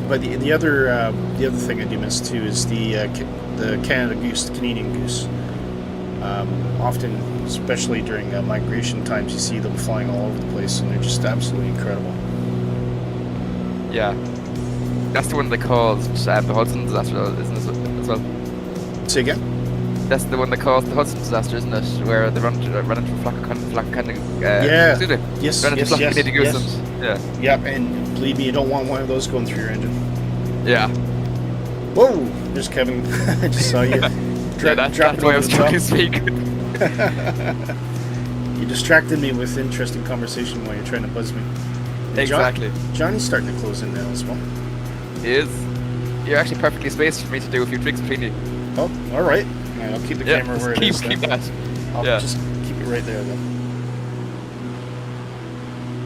But the other thing I do miss, too, is the Canada goose, the Canadian goose. Often, especially during migration times, you see them flying all over the place, and they're just absolutely incredible. Yeah. That's the one they caused the Hudson disaster, isn't it, as well? Say again? That's the one that caused the Hudson disaster, isn't it? Where they run into a flock of Canadian Yes. Canadian goose. Yeah. Yep, and believe me, you don't want one of those going through your engine. Yeah. Whoa! There's Kevin. I just saw you. That's why I was trying to speak. You distracted me with interesting conversation while you're trying to buzz me. Exactly. Johnny's starting to close in now as well. He is. You're actually perfectly spaced for me to do a few tricks between you. Oh, all right. I'll keep the camera where it is. Keep that. I'll just keep it right there then.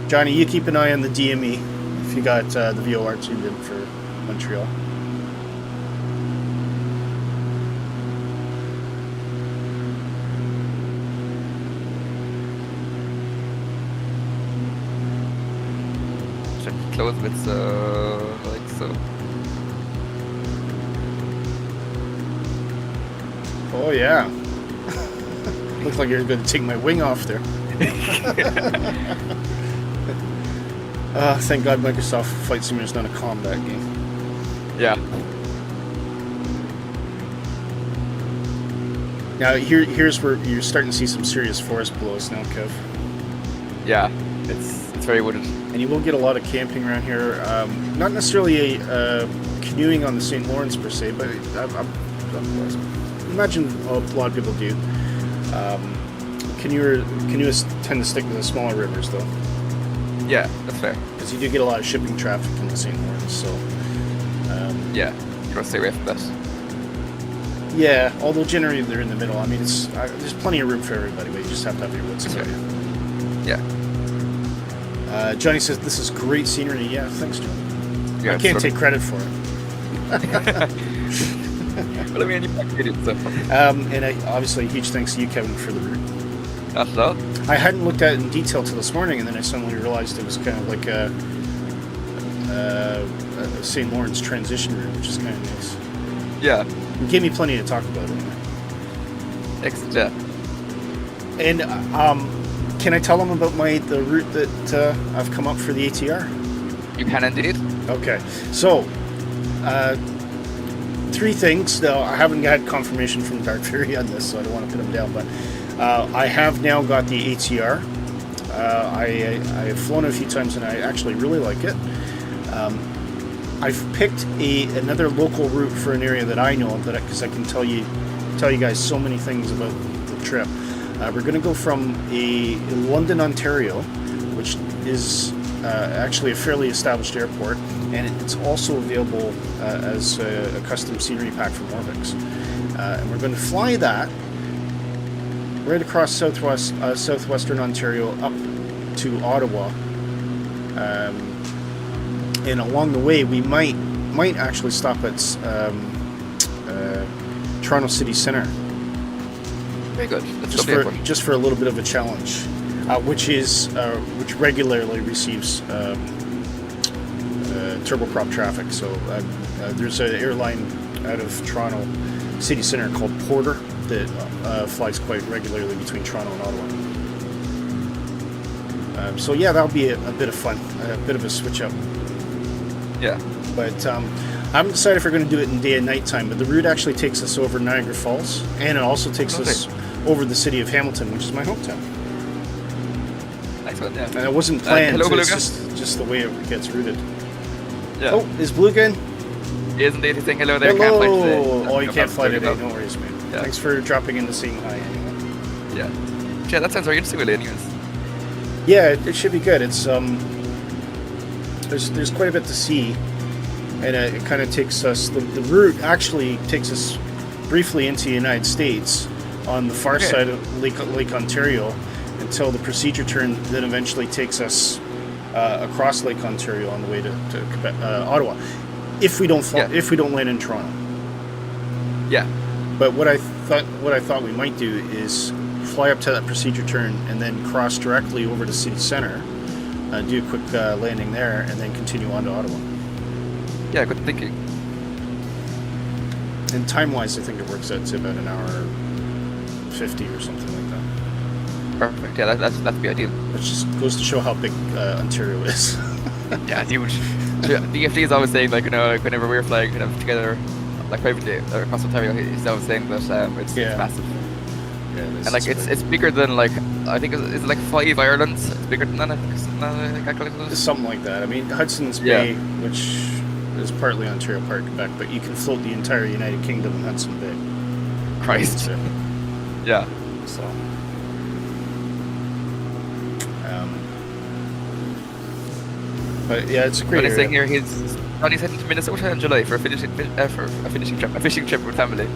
Johnny, you keep an eye on the DME if you got the VOR tuned in for Montreal. Close with like so. Oh yeah. Looks like you're going to take my wing off there. Thank God Microsoft Flight Simulator is not a combat game. Yeah. Now here's where you're starting to see some serious forest blows now, Kev. Yeah. It's very wooded. And you will get a lot of camping around here. Not necessarily a canoeing on the St. Lawrence per se, but I imagine a lot of people do. Canoeists tend to stick to the smaller rivers, though. Yeah, that's fair. Because you do get a lot of shipping traffic in the St. Lawrence, so... yeah, you gotta stay away from that. Yeah, although generally they're in the middle. I mean, there's plenty of room for everybody, but you just have to have your wits about you. Yeah. Johnny says, this is great scenery. Yeah, thanks, Johnny. Yeah, I can't take credit for it. Well, I mean, you did it, so... and obviously, huge thanks to you, Kevin, for the route. That's all. I hadn't looked at it in detail till this morning, and then I suddenly realized it was kind of like a St. Lawrence transition route, which is kind of nice. Yeah. It gave me plenty to talk about anyway. Excellent, yeah. And can I tell them about the route that I've come up for the ATR? You can indeed. Okay, so 3 things. Though I haven't had confirmation from Dark Fury on this, so I don't want to put them down. But I have now got the ATR. I have flown it a few times, and I actually really like it. I've picked another local route for an area that I know of, because I can tell you guys so many things about the trip. We're going to go from London, Ontario, which is actually a fairly established airport, and it's also available as a custom scenery pack from Orbx. And we're going to fly that right across southwestern Ontario up to Ottawa. And along the way, we might actually stop at Toronto City Centre. Very good. Just for a little bit of a challenge, which regularly receives turboprop traffic. So there's an airline out of Toronto City Centre called Porter that flies quite regularly between Toronto and Ottawa. So yeah, that'll be a bit of fun, a bit of a switch up. Yeah. But I haven't decided if we're going to do it in day and night time, but the route actually takes us over Niagara Falls, and it also takes us over the city of Hamilton, which is my hometown. Excellent, yeah. And it wasn't planned, hello, so it's just the way it gets routed. Yeah. Oh, is Beluga in? He is indeed. He's saying hello there. Hello! Can't fly today. Oh, you can't fly today. No worries, man. Yeah. Thanks for dropping in to saying hi anyway. Yeah. Yeah, that sounds very interesting, really, anyways. Yeah, it should be good. It's there's quite a bit to see, and it kind of takes us. The route actually takes us briefly into the United States on the far side of Lake Ontario, until the procedure turn then eventually takes us across Lake Ontario on the way to Quebec, Ottawa, if we don't land in Toronto. Yeah. But what I thought we might do is fly up to that procedure turn and then cross directly over to City Centre, do a quick landing there, and then continue on to Ottawa. Yeah, good thinking. And time-wise, I think it works out to about an hour 50 or something like that. Perfect. Yeah, that'd be ideal. Which just goes to show how big Ontario is. Yeah, it's huge. So, DFD is always saying, like, whenever we're flying together, like privately across Ontario, he's always saying that it's massive. Yeah, and like it's bigger than, like, I think it's like 5 Irelands. It's bigger than that. I think it's something like that. I mean, Hudson's Bay, which is partly Ontario, part Quebec, but you can float the entire United Kingdom in Hudson Bay. Christ. Yeah. So. But yeah, it's a great area. Saying here, he's heading to Minnesota in July for a fishing trip with family.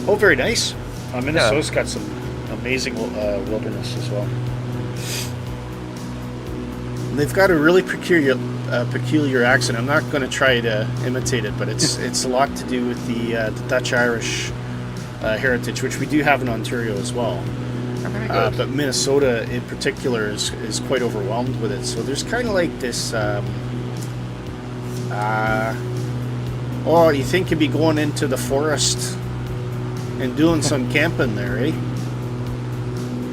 Oh, very nice. Minnesota's got some amazing wilderness as well. And they've got a really peculiar accent. I'm not going to try to imitate it, but it's a lot to do with the Dutch-Irish heritage, which we do have in Ontario as well. But Minnesota in particular is quite overwhelmed with it. So there's kind of like this, you think you'd be going into the forest and doing some camping there, eh?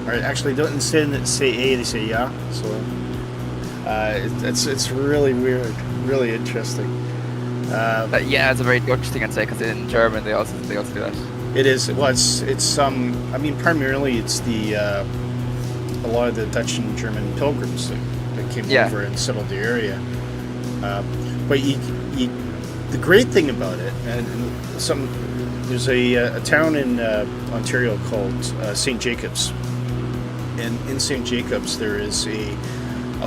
Or actually, don't instead of say A, they say yeah. So It's really weird, really interesting. Yeah, it's a very Dutch thing, I'd say, because in German they also do that. It is. Well, it's I mean, primarily it's a lot of the Dutch and German pilgrims that came over and settled the area. But the great thing about it, and there's a town in Ontario called St. Jacobs, and in St. Jacobs there is a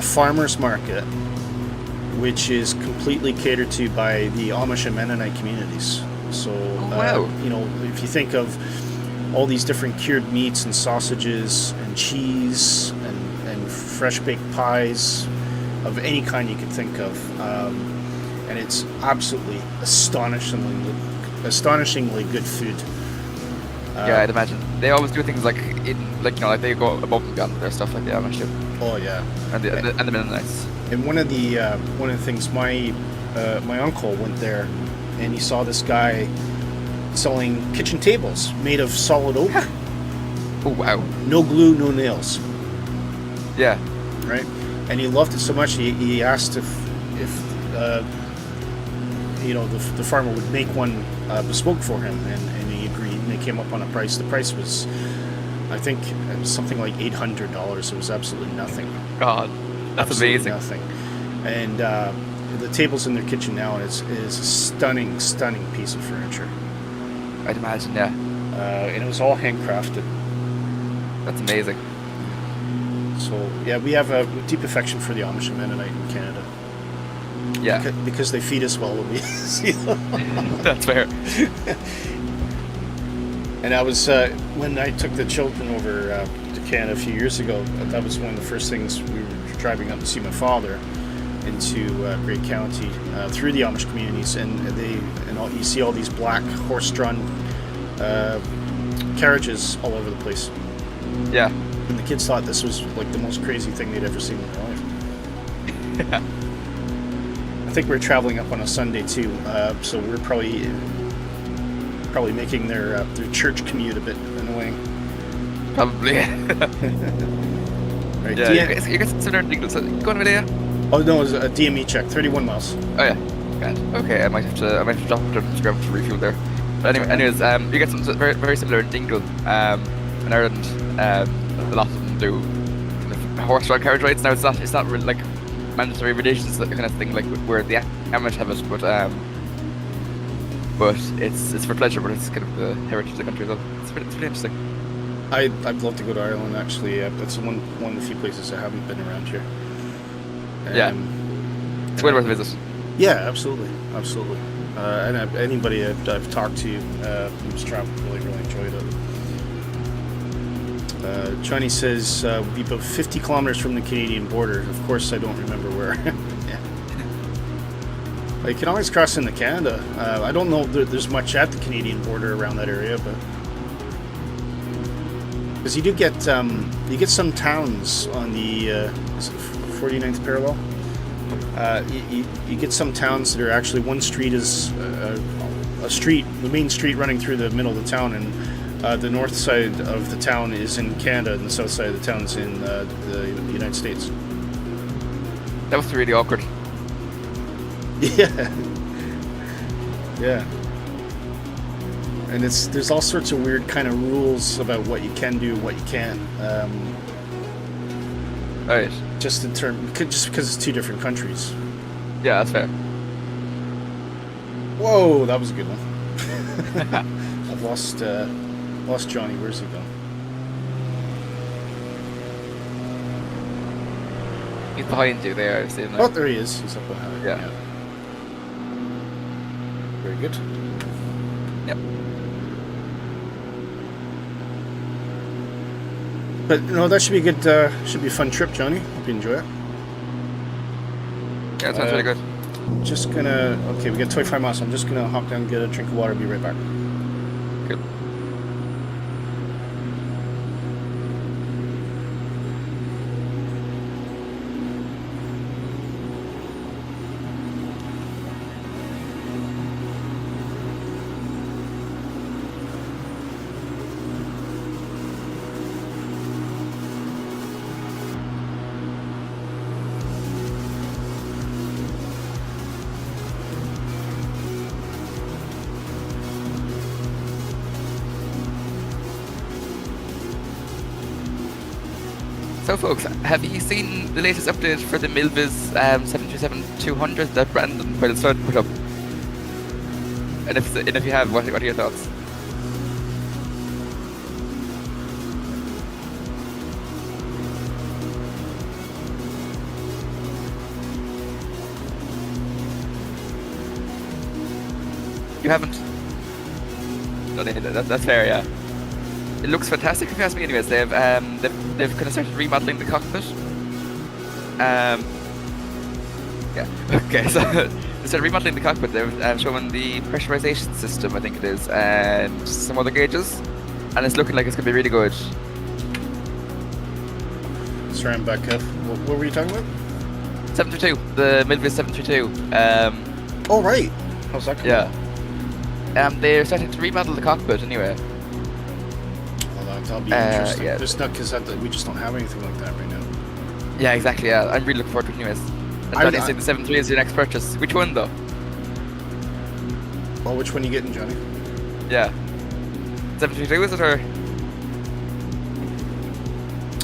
farmers market, which is completely catered to by the Amish and Mennonite communities. So, you know, if you think of all these different cured meats and sausages and cheese and fresh baked pies of any kind you could think of, and it's absolutely astonishingly good food. Yeah, I'd imagine they always do things like like they go above and beyond their stuff like the Amish do. Oh yeah, and the Mennonites. And one of the things, my uncle went there, and he saw this guy selling kitchen tables made of solid oak. Oh wow! No glue, no nails. Yeah. Right. And he loved it so much. He asked if you know, the farmer would make one bespoke for him, and he agreed. And they came up on a price. The price was, I think, it was something like $800. It was absolutely nothing. God, that's absolutely amazing. Nothing. And the table's in their kitchen now, and it is a stunning piece of furniture. I'd imagine, yeah. And it was all handcrafted. That's amazing. So yeah, we have a deep affection for the Amish and Mennonite in Canada. Yeah, because they feed us well when we see them. That's fair. And I was when I took the children over to Canada a few years ago. That was one of the first things. We were driving up to see my father into Grey County through the Amish communities, and you see all these black horse-drawn carriages all over the place. Yeah. And the kids thought this was like the most crazy thing they'd ever seen in their life. Yeah. I think we're traveling up on a Sunday too, so we're probably making their church commute a bit annoying. Probably. Right. Yeah, you guys consider going with it? Oh no, it was a DME check, 31 miles. Oh yeah. God. Okay, I might have to drop it to grab to refuel there. But anyways, you get something very, very similar in Dingle, in Ireland. A lot of them do kind of horse-drawn carriage rides. Now it's not really like mandatory religions, that kind of thing, like where the Amish have it, but it's for pleasure. But it's kind of the heritage of the country, though. It's pretty interesting. I'd love to go to Ireland actually. That's one of the few places I haven't been around here. Yeah, it's well worth a visit. Yeah, absolutely. And anybody I've talked to who's traveled really enjoyed it. Johnny says we'll be about 50 kilometers from the Canadian border. Of course, I don't remember where. Yeah. You can always cross into Canada. I don't know if there's much at the Canadian border around that area, but because you do get some towns on the 49th parallel. You get some towns that are actually, one street is the main street running through the middle of the town, and the north side of the town is in Canada, and the south side of the town is in the United States. That was really awkward. Yeah. And there's all sorts of weird kind of rules about what you can do, what you can't. Right. Just because it's two different countries. Yeah, that's fair. Whoa, that was a good one. I've lost Johnny. Where's he gone? He's behind you there, I've seen that. Oh, there he is. He's up behind. Yeah. Very good. Yep. But no, that should be good. Should be a fun trip, Johnny. Hope you enjoy it. Yeah, it sounds really good. Just gonna. Okay, we got 25 miles. So I'm just gonna hop down, and get a drink of water. Be right back. Good. So, folks, have you seen the latest update for the Milvis 737-200 that Brandon put up? And if you have, what are your thoughts? You haven't? No, that's fair, yeah. It looks fantastic if you ask me. Anyways, they've kind of started remodeling the cockpit. Yeah. Okay, so they started remodeling the cockpit. They've shown the pressurization system, I think it is, and some other gauges, and it's looking like it's gonna be really good. Sorry, I'm back up. What were you talking about? 732, the Milvis 732. Oh right. How's that going? Yeah. They're starting to remodel the cockpit anyway. That'll be interesting. Yeah. Just not because we just don't have anything like that right now. Yeah, exactly. Yeah, I'm really looking forward to it anyways. And Johnny said the 73 is your next purchase. Which one though? Well, which one are you getting, Johnny? Yeah. 732 is it or?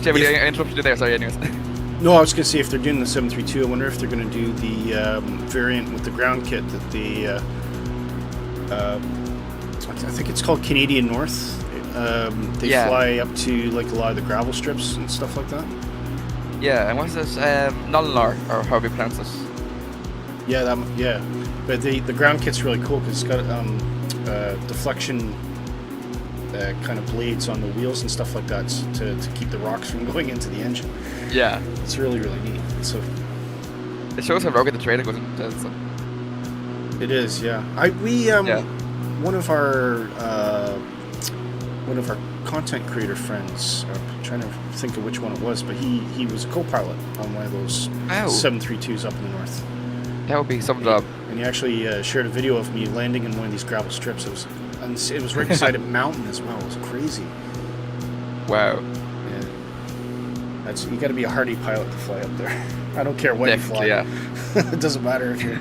I interrupted you there. Sorry. Anyways. No, I was going to say if they're doing the 732, I wonder if they're going to do the variant with the ground kit that the I think it's called Canadian North. They fly up to like a lot of the gravel strips and stuff like that. Yeah, and what's this? Nullar, or how do you pronounce this? Yeah, but the ground kit's really cool because it's got deflection kind of blades on the wheels and stuff like that to keep the rocks from going into the engine. Yeah, it's really neat. So it shows how rugged the trailer goes into it. So. It is, yeah. One of our content creator friends, I'm trying to think of which one it was, but he was a co-pilot on one of those 732s up in the north. That would be some job. And he actually shared a video of me landing in one of these gravel strips. It was right beside a mountain as well. It was crazy. Wow. Yeah. You got to be a hardy pilot to fly up there. I don't care what you fly. Yeah. It doesn't matter if you're.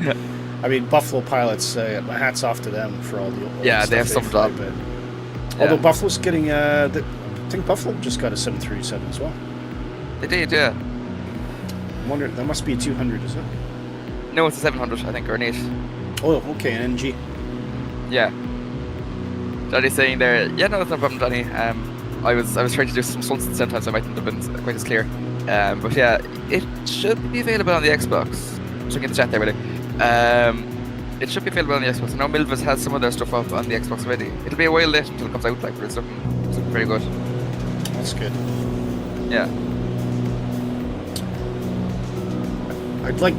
I mean, Buffalo pilots. My hats off to them for all the. They have some job. Although Buffalo's getting, I think Buffalo just got a 737 as well. They did, yeah. I wonder, that must be a 200, is it? No, it's a 700, I think, or an 8. Oh, okay, an NG. Yeah. Johnny's saying there, yeah, no, that's no problem, Johnny. I was trying to do some stunts at the same time, so I mightn't have been quite as clear. But yeah, it should be available on the Xbox. Check in the chat there, really. It should be available on the Xbox. I know Milvis has some of their stuff up on the Xbox already. It'll be a while later until it comes out, but it's looking very good. That's good. Yeah. I'd like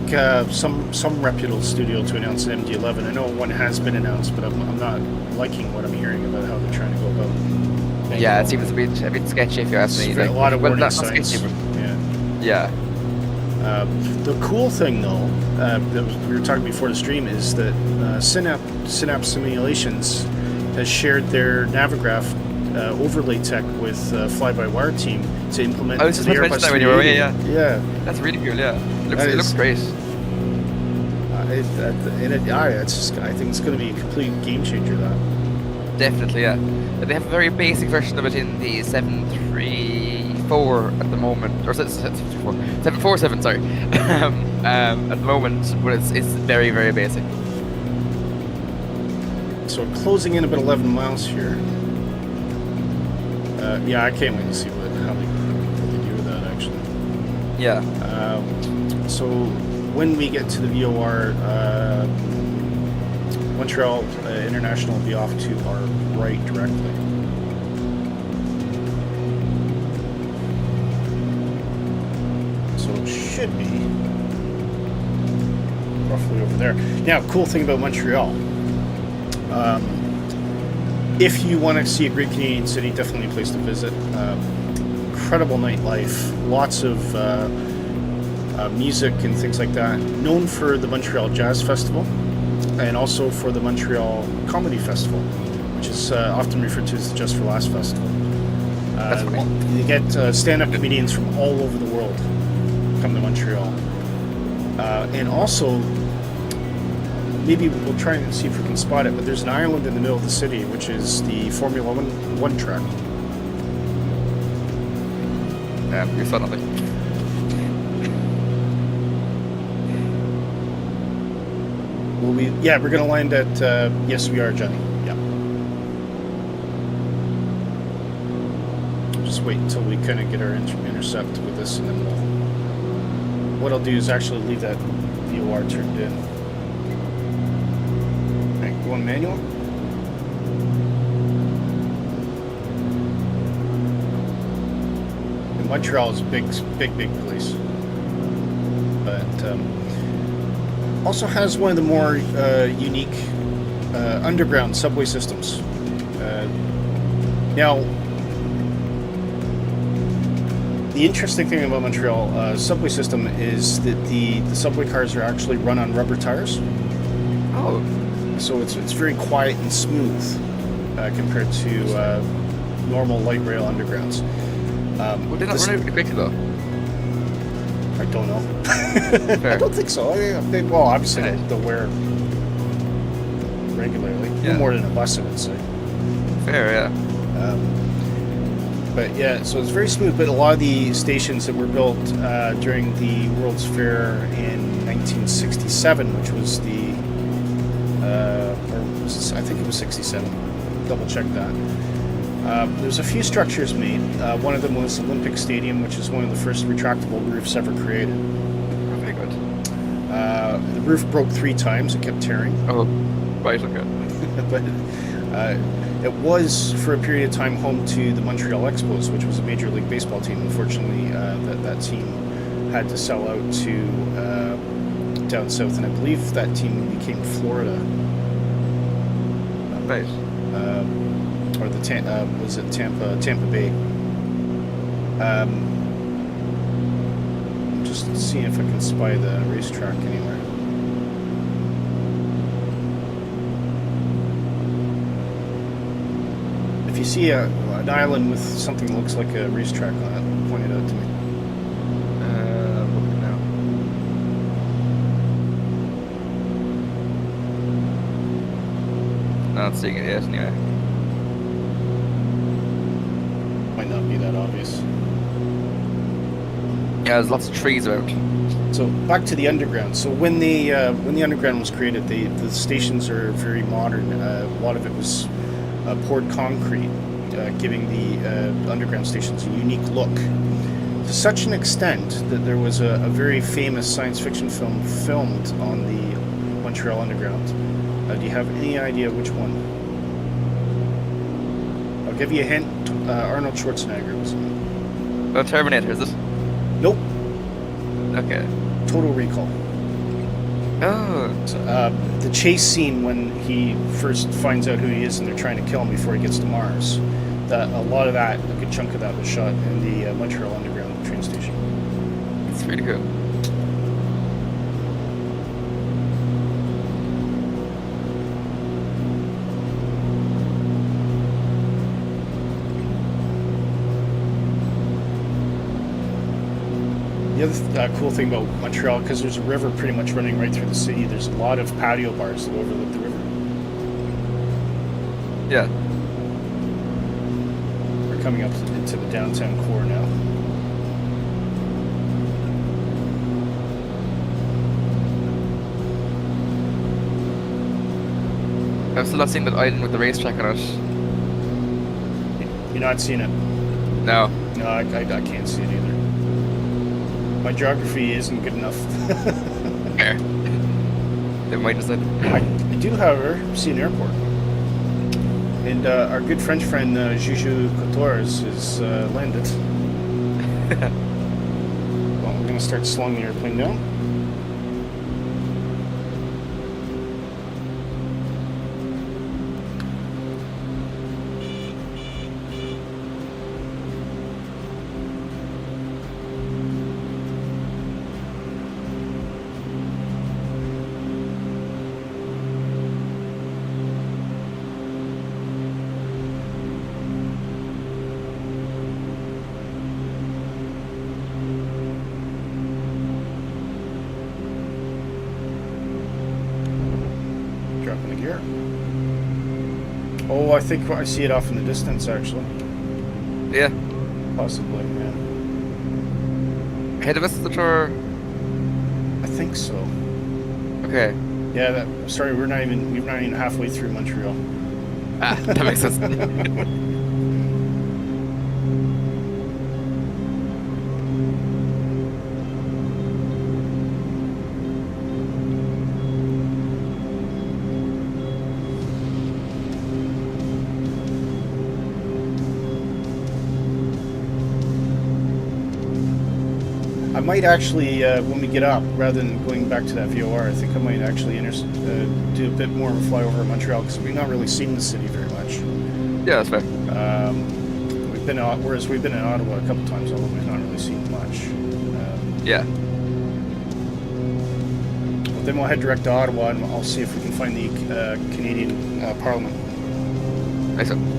some reputable studio to announce an MD-11. I know one has been announced, but I'm not liking what I'm hearing about how they're trying to go about. Yeah, it seems a bit sketchy if you ask me. A lot of warning signs. Yeah. The cool thing, though, that we were talking before the stream, is that Synapse Simulations has shared their Navigraph overlay tech with Fly-by-Wire team to implement. I was just about to mention that when you were away, yeah. Yeah. That's really cool, yeah. It looks great. I think it's going to be a complete game changer, that. Definitely, yeah. They have a very basic version of it in the 734 at the moment, or 747, sorry. At the moment, but it's very, very basic. So closing in about 11 miles here. Yeah, I can't wait to see how they do with that, actually. Yeah. So when we get to the VOR, Montreal International will be off to our right directly. So it should be roughly over there. Now, cool thing about Montreal. If you want to see a great Canadian city, definitely a place to visit. Incredible nightlife, lots of music and things like that. Known for the Montreal Jazz Festival, and also for the Montreal Comedy Festival, which is often referred to as the Just for Laughs Festival. You get stand-up comedians from all over the world come to Montreal. And also, maybe we'll try and see if we can spot it, but there's an island in the middle of the city, which is the Formula One track. You saw nothing. Will we? Yeah, we're gonna land at. Yes, we are, Johnny. Yeah. Just wait until we kind of get our intercept with this, and then we'll. What I'll do is actually leave that VOR turned in. Right, going manual. And Montreal is a big place, but also has one of the more unique underground subway systems. Now. The interesting thing about Montreal subway system is that the subway cars are actually run on rubber tires. Oh. So it's very quiet and smooth compared to normal light rail undergrounds. Well, they're not running pretty quickly though. I don't know. I don't think so. Well, obviously they'll wear regularly. Yeah. More than a bus, I would say. Fair, yeah. But yeah, so it's very smooth. But a lot of the stations that were built during the World's Fair in 1967, which was the, I think it was 67. Double check that. There's a few structures made. One of them was Olympic Stadium, which is one of the first retractable roofs ever created. Very good. The roof broke 3 times. It kept tearing. Oh, right, okay. But it was, for a period of time, home to the Montreal Expos, which was a Major League Baseball team. Unfortunately, that team had to sell out to down south, and I believe that team became Florida. Right. Or the was it Tampa Bay? Just seeing if I can spy the racetrack anywhere. If you see an island with something that looks like a racetrack on it, point it out to me. Looking now. Not seeing it yet, anyway. Might not be that obvious. Yeah, there's lots of trees around. So back to the underground. So when the underground was created, the stations are very modern. A lot of it was poured concrete, giving the underground stations a unique look. To such an extent that there was a very famous science fiction film filmed on the Montreal Underground. Do you have any idea which one? I'll give you a hint. Arnold Schwarzenegger was in it. Oh, Terminator, is it? Nope. Okay. Total Recall. Oh. So, the chase scene when he first finds out who he is and they're trying to kill him before he gets to Mars. A lot of that, a good chunk of that was shot in the Montreal Underground train station. It's pretty cool. The other cool thing about Montreal, because there's a river pretty much running right through the city, there's a lot of patio bars that overlook the river. Yeah. We're coming up into the downtown core now. I've still not seen that island with the racetrack on it. You're not seeing it? No. No, I can't see it either. My geography isn't good enough. Fair. They might decide. I do, however, see an airport. And our good French friend Juju Couture is landed. Well, we're going to start slowing the airplane down. Dropping the gear. Oh, I think I see it off in the distance, actually. Yeah. Possibly, yeah. ahead of us, is it, or? I think so. Okay. Yeah, sorry, we're not even halfway through Montreal. Ah, that makes sense. I might actually, when we get up, rather than going back to that VOR, I think I might actually do a bit more of a flyover of Montreal, because we've not really seen the city very much. Yeah, that's fair. Whereas we've been in Ottawa a couple times, although we've not really seen much. Yeah. But then we'll head direct to Ottawa, and I'll see if we can find the Canadian Parliament. Nice one.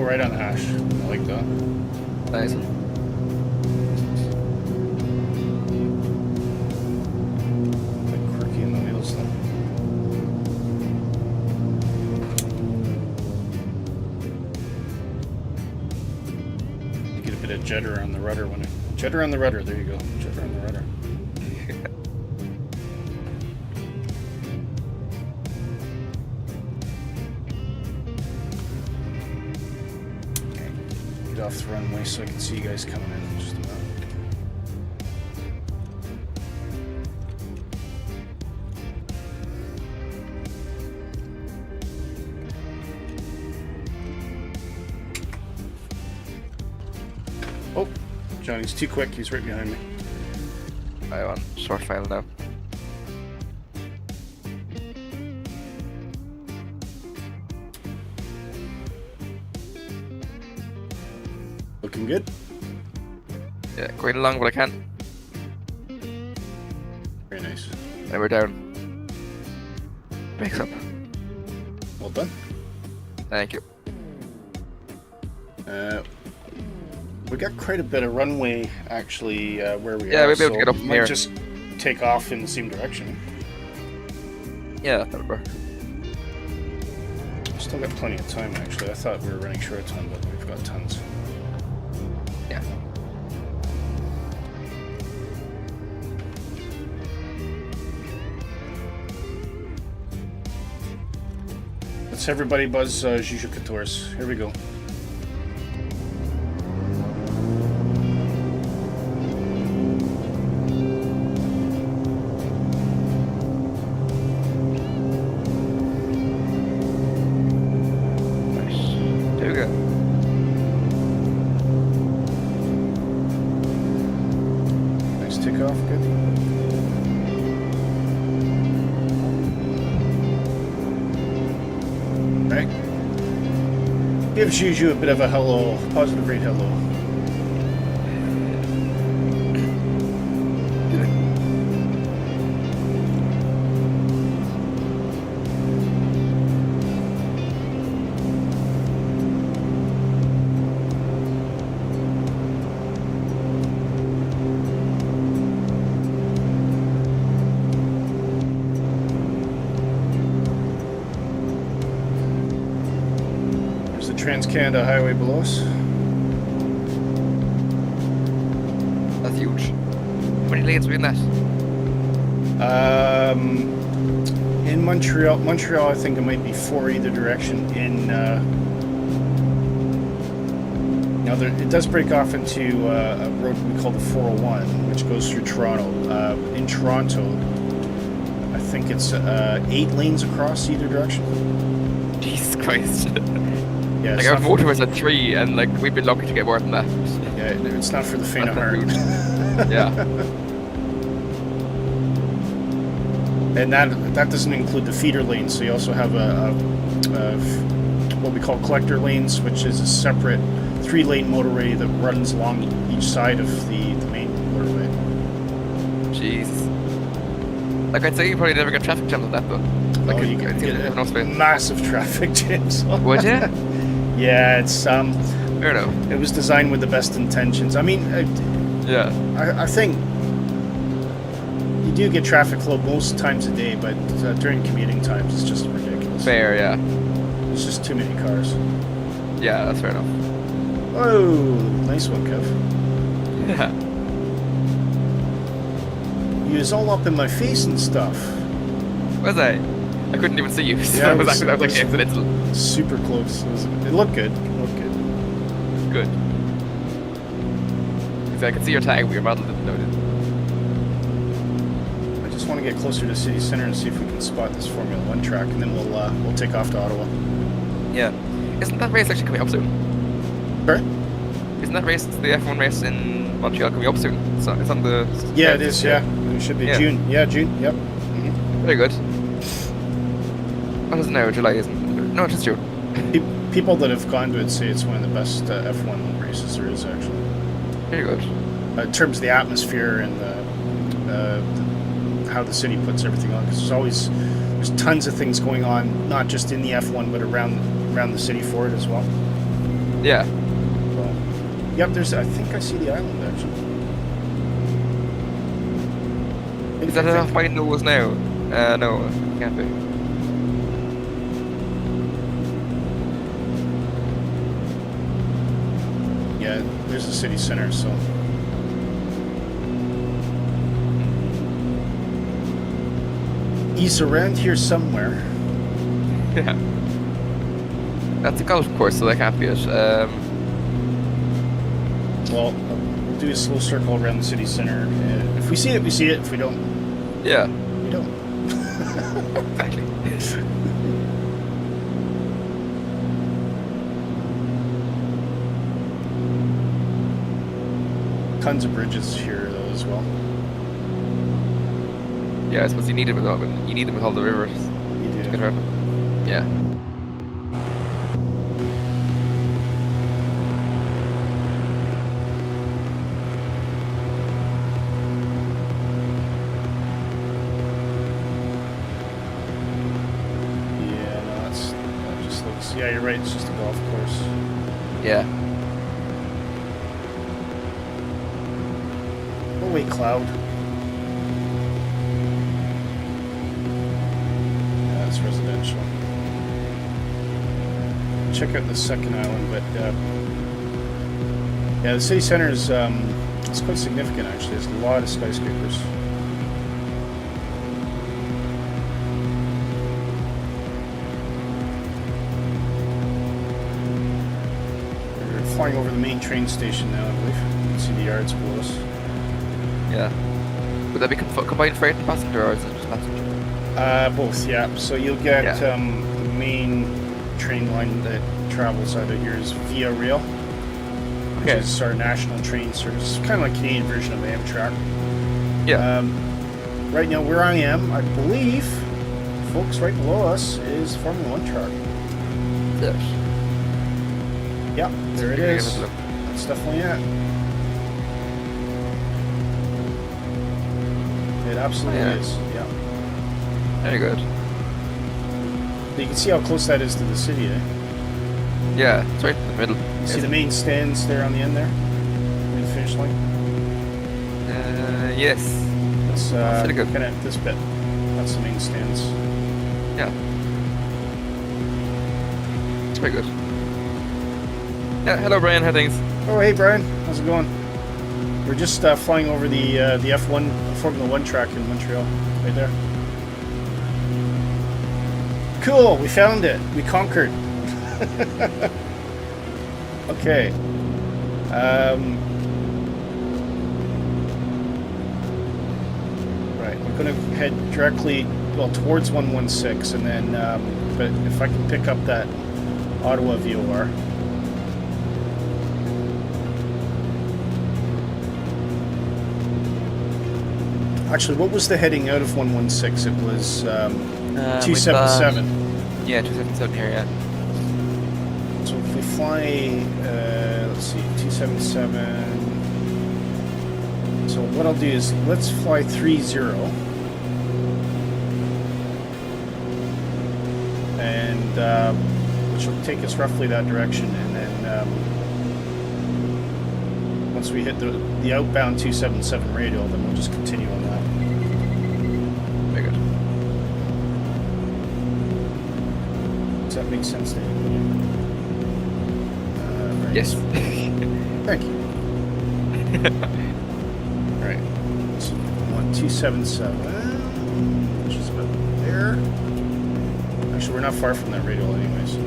Right on Ash. I like that. Nice one. Like quirky in the wheels though. You get a bit of judder on the rudder when judder on the rudder, there you go. Judder on the rudder. Off the runway so I can see you guys coming in just about. Oh, Johnny's too quick, he's right behind me. I want short file now. Looking good? Yeah, going along what I can. Very nice. And we're down. Breaks up. Well done. Thank you. We got quite a bit of runway actually where we are. Yeah, we'll be able to get up we from might here. just take off in the same direction. Yeah, that'll work. Still got plenty of time actually. I thought we were running short time, but we've got tons. Yeah. Let's everybody buzz Juju Couture's. Here we go. Give Juju a bit of a hello, positive rate hello. Trans-Canada Highway below us. That's huge. How many lanes are we in that? In Montreal, I think it might be 4 either direction. Now it does break off into a road we call the 401, which goes through Toronto. In Toronto, I think it's 8 lanes across either direction. Jesus Christ. Yeah, Like our motorways at 3, and like we've been lucky to get more than that. Yeah, it's not for the faint of heart. Yeah. And that doesn't include the feeder lanes. So you also have a what we call collector lanes, which is a separate 3-lane motorway that runs along each side of the main motorway. Jeez. Like I'd say you probably never get traffic jams on that though. Like You can get no space. massive traffic jams. Would you? Yeah, it's Fair enough. It was designed with the best intentions. I mean, Yeah. I think you do get traffic flow most times a day, but during commuting times, it's just ridiculous. Fair, yeah. There's just too many cars. Yeah, that's fair enough. Oh, nice one, Kev. Yeah. You was all up in my face and stuff. Was I? I couldn't even see you. So Yeah, I was like accidental. Super close. It looked good. It looked good. Good. Because I could see your tag, but your model didn't know it. I just want to get closer to city center and see if we can spot this Formula 1 track, and then we'll take off to Ottawa. Yeah. Isn't that race actually coming up soon? Sorry? Isn't that race, the F1 race in Montreal, coming up soon? It's on the... Yeah, it is, yeah. It should be June. Yeah, June, yep. Mm-hmm. Very good. What is it now? July, isn't it? No, it's just June. People that have gone to it say it's one of the best F1 races there is, actually. Very good. In terms of the atmosphere and how the city puts everything on, because there's tons of things going on, not just in the F1, but around the city for it as well. Yeah. So, yep, I think I see the island, actually. Is that enough by nose now? No, can't be. Yeah, there's the city center, so... He's around here somewhere. Yeah. That's a golf course, so that can't be it. Well, we'll do a slow circle around the city center. If we see it, we see it. If we don't, Yeah. we don't. Exactly. Tons of bridges here, though, as well. Yeah, I suppose you need them with all the rivers You to do. get around. Yeah. Yeah, no, that just looks... Yeah, you're right. It's just a golf course. Yeah. Oh, wait, cloud. Yeah, it's residential. Check out the second island, but yeah, the city center is it's quite significant actually. There's a lot of skyscrapers. We're flying over the main train station now, I believe. You can see the yards below us. Yeah. Would that be combined freight and passenger, or is it just passenger? Both, yeah. So you'll get Yeah. the main train line that travels out of here is Via Rail, which Okay. is our national train service. Kind of like Canadian version of Amtrak. Yeah. Right now, where I am, I believe, folks, right below us is Formula 1 track. Yes. Yeah, there it Give is. it a look. That's definitely it. It absolutely Yeah. is. Yeah. Very good. You can see how close that is to the city, eh? Yeah, it's right in the middle. You see the main stands there on the end there? Main finish line? Yes. That's pretty good. kind of this bit. That's the main stands. Yeah. It's very good. Yeah, hello Brian, how are things? Oh, hey Brian, how's it going? We're just flying over the F1 Formula 1 track in Montreal, right there. Cool, we found it. We conquered. Okay. Right, we're going to head directly, well, towards 116, and then, but if I can pick up that Ottawa VOR. Actually, what was the heading out of 116? It was 277. Yeah, 277 here, yeah. So if we fly, let's see, 277. So what I'll do is let's fly 30, and which will take us roughly that direction, and then once we hit the outbound 277 radial, then we'll just continue on that. Very good. Does that make sense to you? Right. Yes. Thank you. Right. So 277, which is about there. Actually, we're not far from that radial anyways.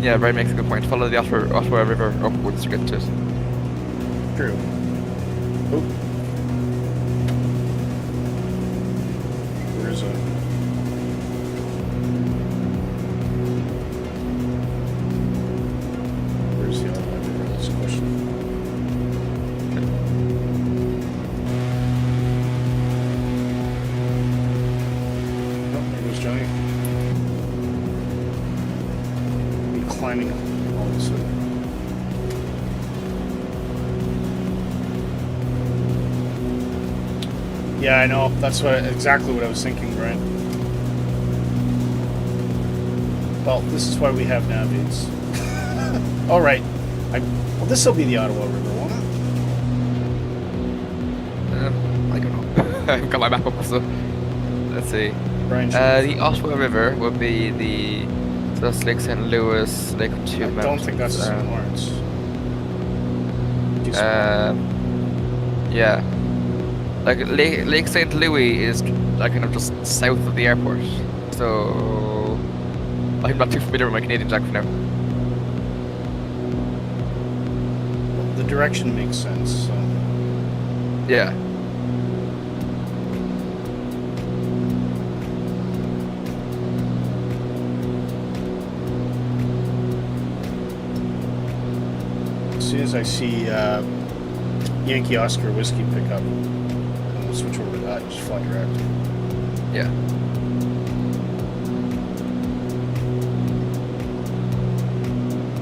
Yeah, Brian makes a good point. Follow the Ottawa River upwards to get to it. True. Oh. Where's the Ottawa River? That's the question. Oh, there goes Johnny. Climbing all of a sudden. Yeah, I know. That's exactly what I was thinking, Brian. Well, this is why we have navigats. All right. Well, this will be the Ottawa River, won't it? I don't know. I've got my map up, so let's see. Brian, the Ottawa River will be the. So that's Lake St. Louis, Lake Two Mountains. I don't think that's St. Lawrence. Yeah. Like Lake St. Louis is like kind of just south of the airport. So I'm not too familiar with my Canadian geography now. Well, the direction makes sense. So. Yeah. As soon as I see Yankee Oscar Whiskey pick up, we'll switch over to that and just fly direct. Yeah.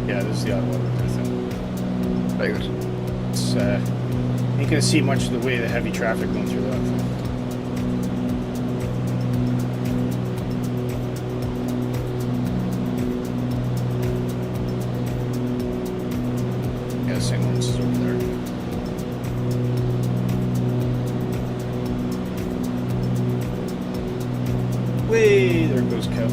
Yeah, this is the Ottawa River thing. Very good. It's ain't gonna see much of the way of the heavy traffic going through that thing. Yeah, St. Lawrence is over there. Way there goes Kev.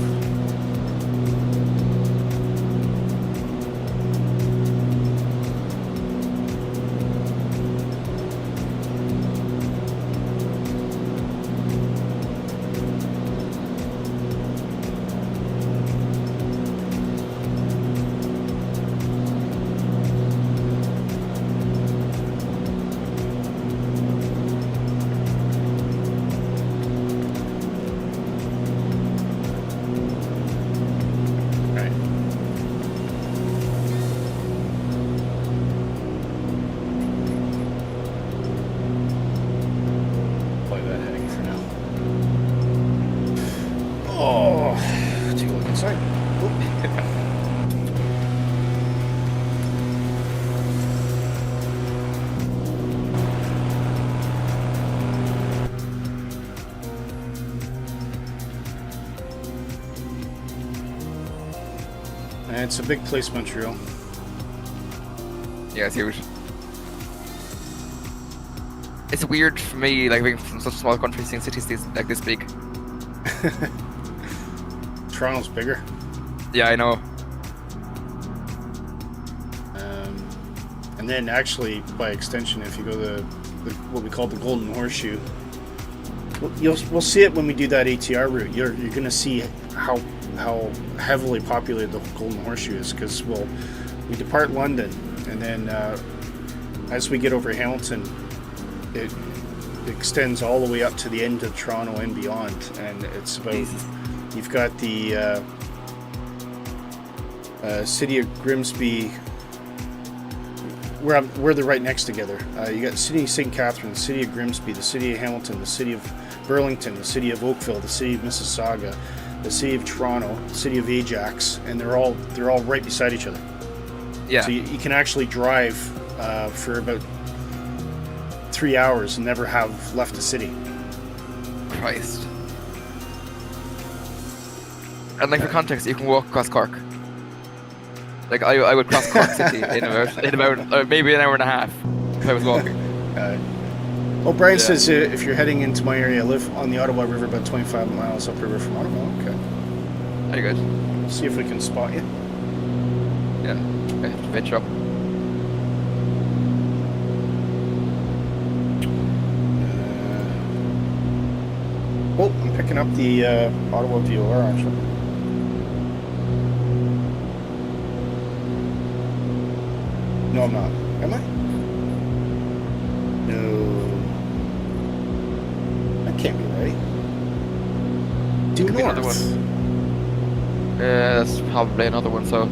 It's a big place, Montreal. Yeah, it's huge. It's weird for me, like being from such a small country, seeing cities like this big. Toronto's bigger. Yeah, I know. And then actually, by extension, if you go the what we call the Golden Horseshoe, we'll see it when we do that ATR route. You're going to see how heavily populated the Golden Horseshoe is, because we depart London, and then as we get over Hamilton, it extends all the way up to the end of Toronto and beyond, and it's about you've got the city of Grimsby. Where they're right next together. You got the city of St. Catherine, the city of Grimsby, the city of Hamilton, the city of Burlington, the city of Oakville, the city of Mississauga, the city of Toronto, the city of Ajax, and they're all right beside each other. Yeah. So you can actually drive for about 3 hours and never have left the city. Christ. And like for context, you can walk across Cork. Like I would cross Cork City in about maybe an hour and a half if I was walking. Brian says if you're heading into my area, I live on the Ottawa River, about 25 miles upriver from Ottawa. Okay. Very good. Let's see if we can spot you. Yeah. I have to venture up. I'm picking up the Ottawa VOR actually. No, I'm not. Am I? No. That can't be right. Due Could be another north. one. That's probably another one, so...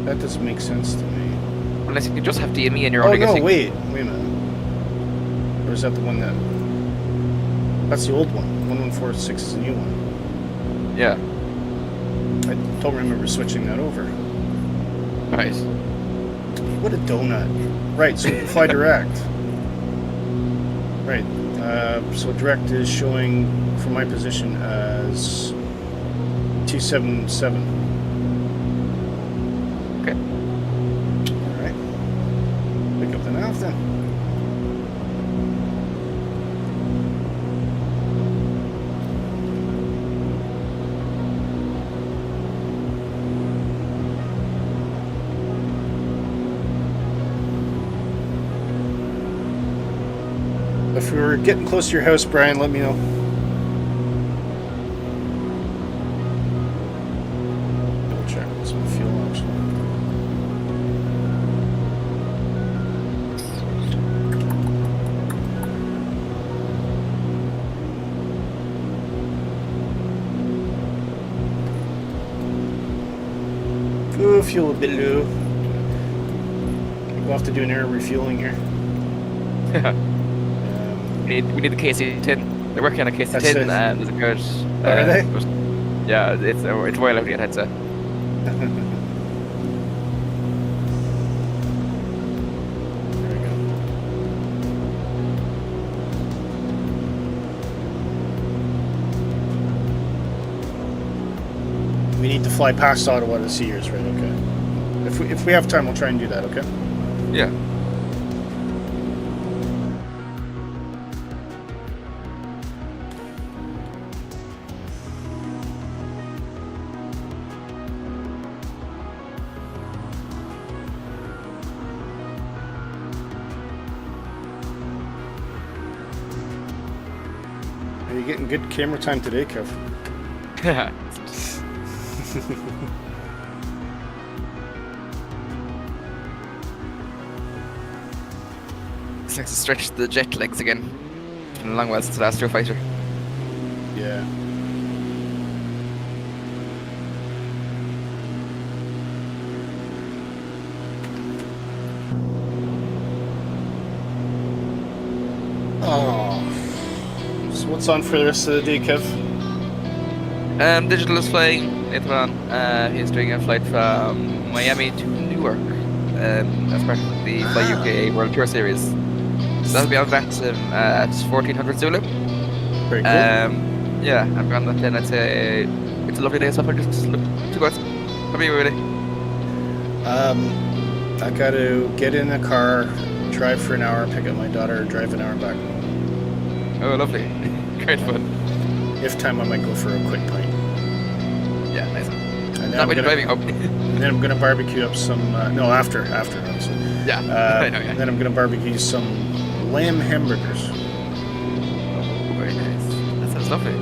That doesn't make sense to me. Unless you just have DME and you're Oh, only no, getting... wait a minute. Or is that the one that... That's the old one. 1146 is the new one. Yeah. I don't remember switching that over. Right. What a donut. Right, so we can fly direct. Right. So direct is showing from my position as 277. Okay. Alright. Pick up the nav then. If we were getting close to your house, Brian, let me know. Double check some fuel actually. Ooh, fuel a bit low. We'll have to do an air refueling here. We need the KC-10. They're working on a That's KC-10 it. and there's a good... Are they? Yeah, it's well out to get headset. There we go. We need to fly past Ottawa to see yours, right? Okay. If we have time, we'll try and do that, okay? Yeah. Are you getting good camera time today, Kev? Yeah. It's like to stretch the jet legs again. It's been a long while since the last Fighter. Yeah. Oh. So what's on for the rest of the day, Kev? Digital is flying later on. He's doing a flight from Miami to Newark as part of the Fly UK World Tour Series. So that'll be on that at 1400 Zulu. Very cool. Yeah, I'm on that then. I'd say it's a lovely day so far. Just look to go. How about you, really? I got to get in a car, drive for an hour, pick up my daughter, drive an hour back. Oh, lovely. Great fun. If time, I might go for a quick pint. Yeah, nice. And Not when you're driving up. And then I'm gonna barbecue up some. No, after obviously. Yeah. I know, yeah. And then I'm gonna barbecue some lamb hamburgers. Oh, very nice. That sounds lovely.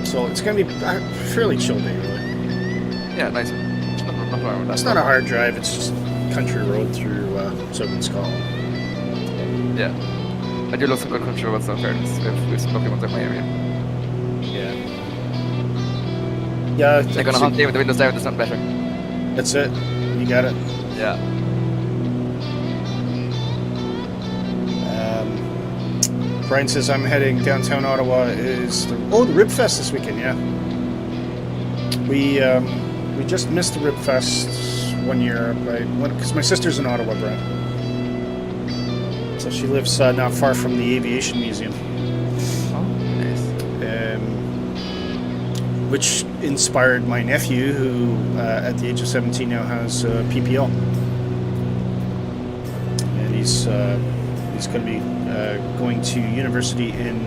So it's gonna be a fairly chill day, really. Yeah, nice. Nothing wrong with that. It's not a hard drive. It's just country road through southern Scotland. Yeah. I do love some good country roads, in fairness. We've some lovely ones in my area. Yeah. Yeah. Like on a hot day with the windows down, there's nothing better. That's it. You got it. Yeah. Brian says I'm heading downtown Ottawa. Is the Rib Fest this weekend? Yeah. We just missed the Rib Fest one year because my sister's in Ottawa, Brian. So she lives not far from the Aviation Museum. Oh, nice. Which inspired my nephew, who at the age of 17 now has PPL, and he's going to be going to university in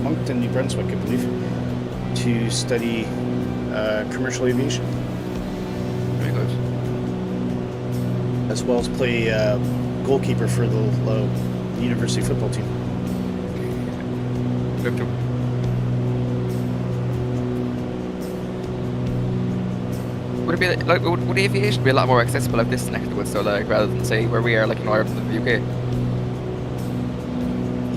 Moncton, New Brunswick, I believe, to study commercial aviation. Very good. As well as play goalkeeper for the university football team. Good job. Would it be like would aviation be a lot more accessible if this is next to it? So like rather than say where we are, like in Ireland and the UK.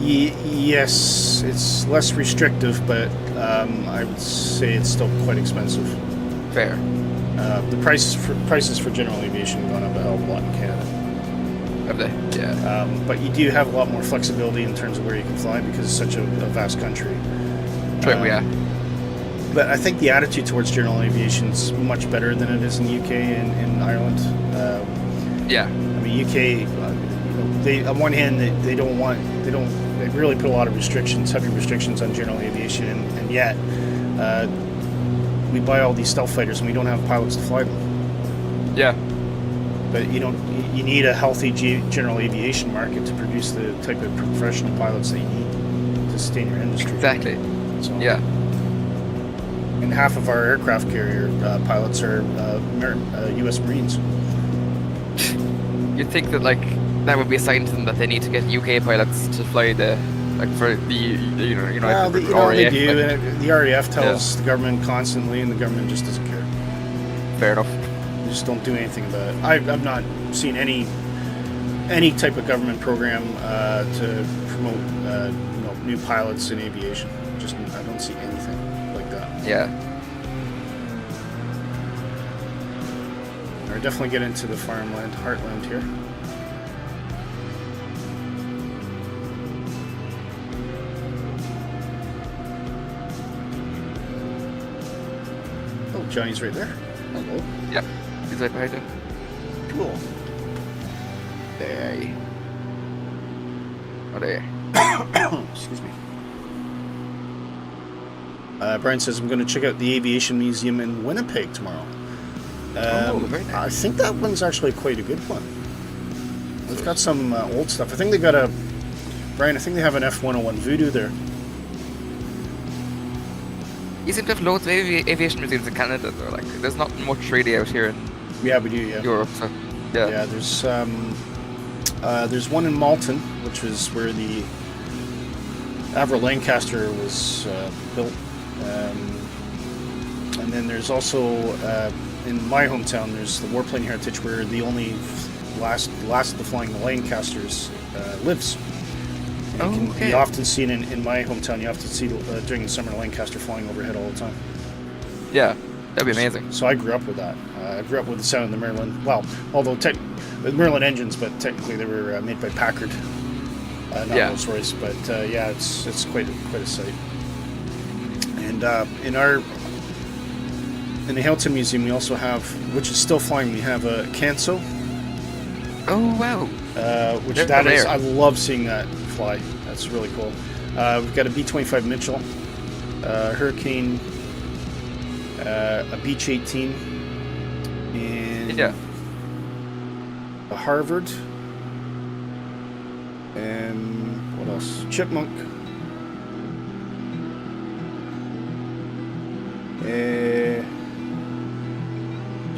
Yes, it's less restrictive, but I would say it's still quite expensive. Fair. The prices for general aviation have gone up a hell of a lot in Canada. Have they? Yeah. But you do have a lot more flexibility in terms of where you can fly because it's such a vast country. True. Yeah. But I think the attitude towards general aviation is much better than it is in the UK and in Ireland. Yeah. I mean, UK, they on one hand they really put a lot of heavy restrictions on general aviation, and yet we buy all these stealth fighters and we don't have pilots to fly them. Yeah. But you need a healthy general aviation market to produce the type of professional pilots that you need to sustain your industry. Exactly. So, Yeah. And half of our aircraft carrier pilots are U.S. Marines. You'd think that like that would be a sign to them that they need to get UK pilots to fly the for the Well, the they RAF, do. like, And the RAF tells the government constantly, and the government just doesn't care. fair enough. They just don't do anything about it. I've not seen any type of government program to promote new pilots in aviation. Just I don't see anything like that. Yeah. Or definitely get into the farmland, heartland here. Oh, Johnny's right there. Hello. Yep. He's right behind you. Cool. There. Oh, there. Excuse me. Brian says I'm going to check out the Aviation Museum in Winnipeg tomorrow. Very nice. I think that one's actually quite a good one. They've got some old stuff. I think they got Brian, I think they have an F-101 Voodoo there. You seem to have loads of aviation museums in Canada, though. Like, there's not much really out here in Yeah, we do, yeah. Europe, so yeah. Yeah, there's one in Malton, which is where the Avro Lancaster was built. And then there's also in my hometown, there's the Warplane Heritage, where the only last of the flying Lancasters lives. And you often see it in my hometown. You often see during the summer Lancaster flying overhead all the time. Yeah, that'd be amazing. So I grew up with that. I grew up with the sound of the Merlin. Well, although with Merlin engines, but technically they were made by Packard, not Rolls-Royce. But yeah, it's quite a sight. And in the Hamilton Museum, we also have, which is still flying, we have a Canso. Oh wow! I love seeing that fly. That's really cool. We've got a B-25 Mitchell, Hurricane, a Beech 18, and a Harvard, and what else? Chipmunk. There's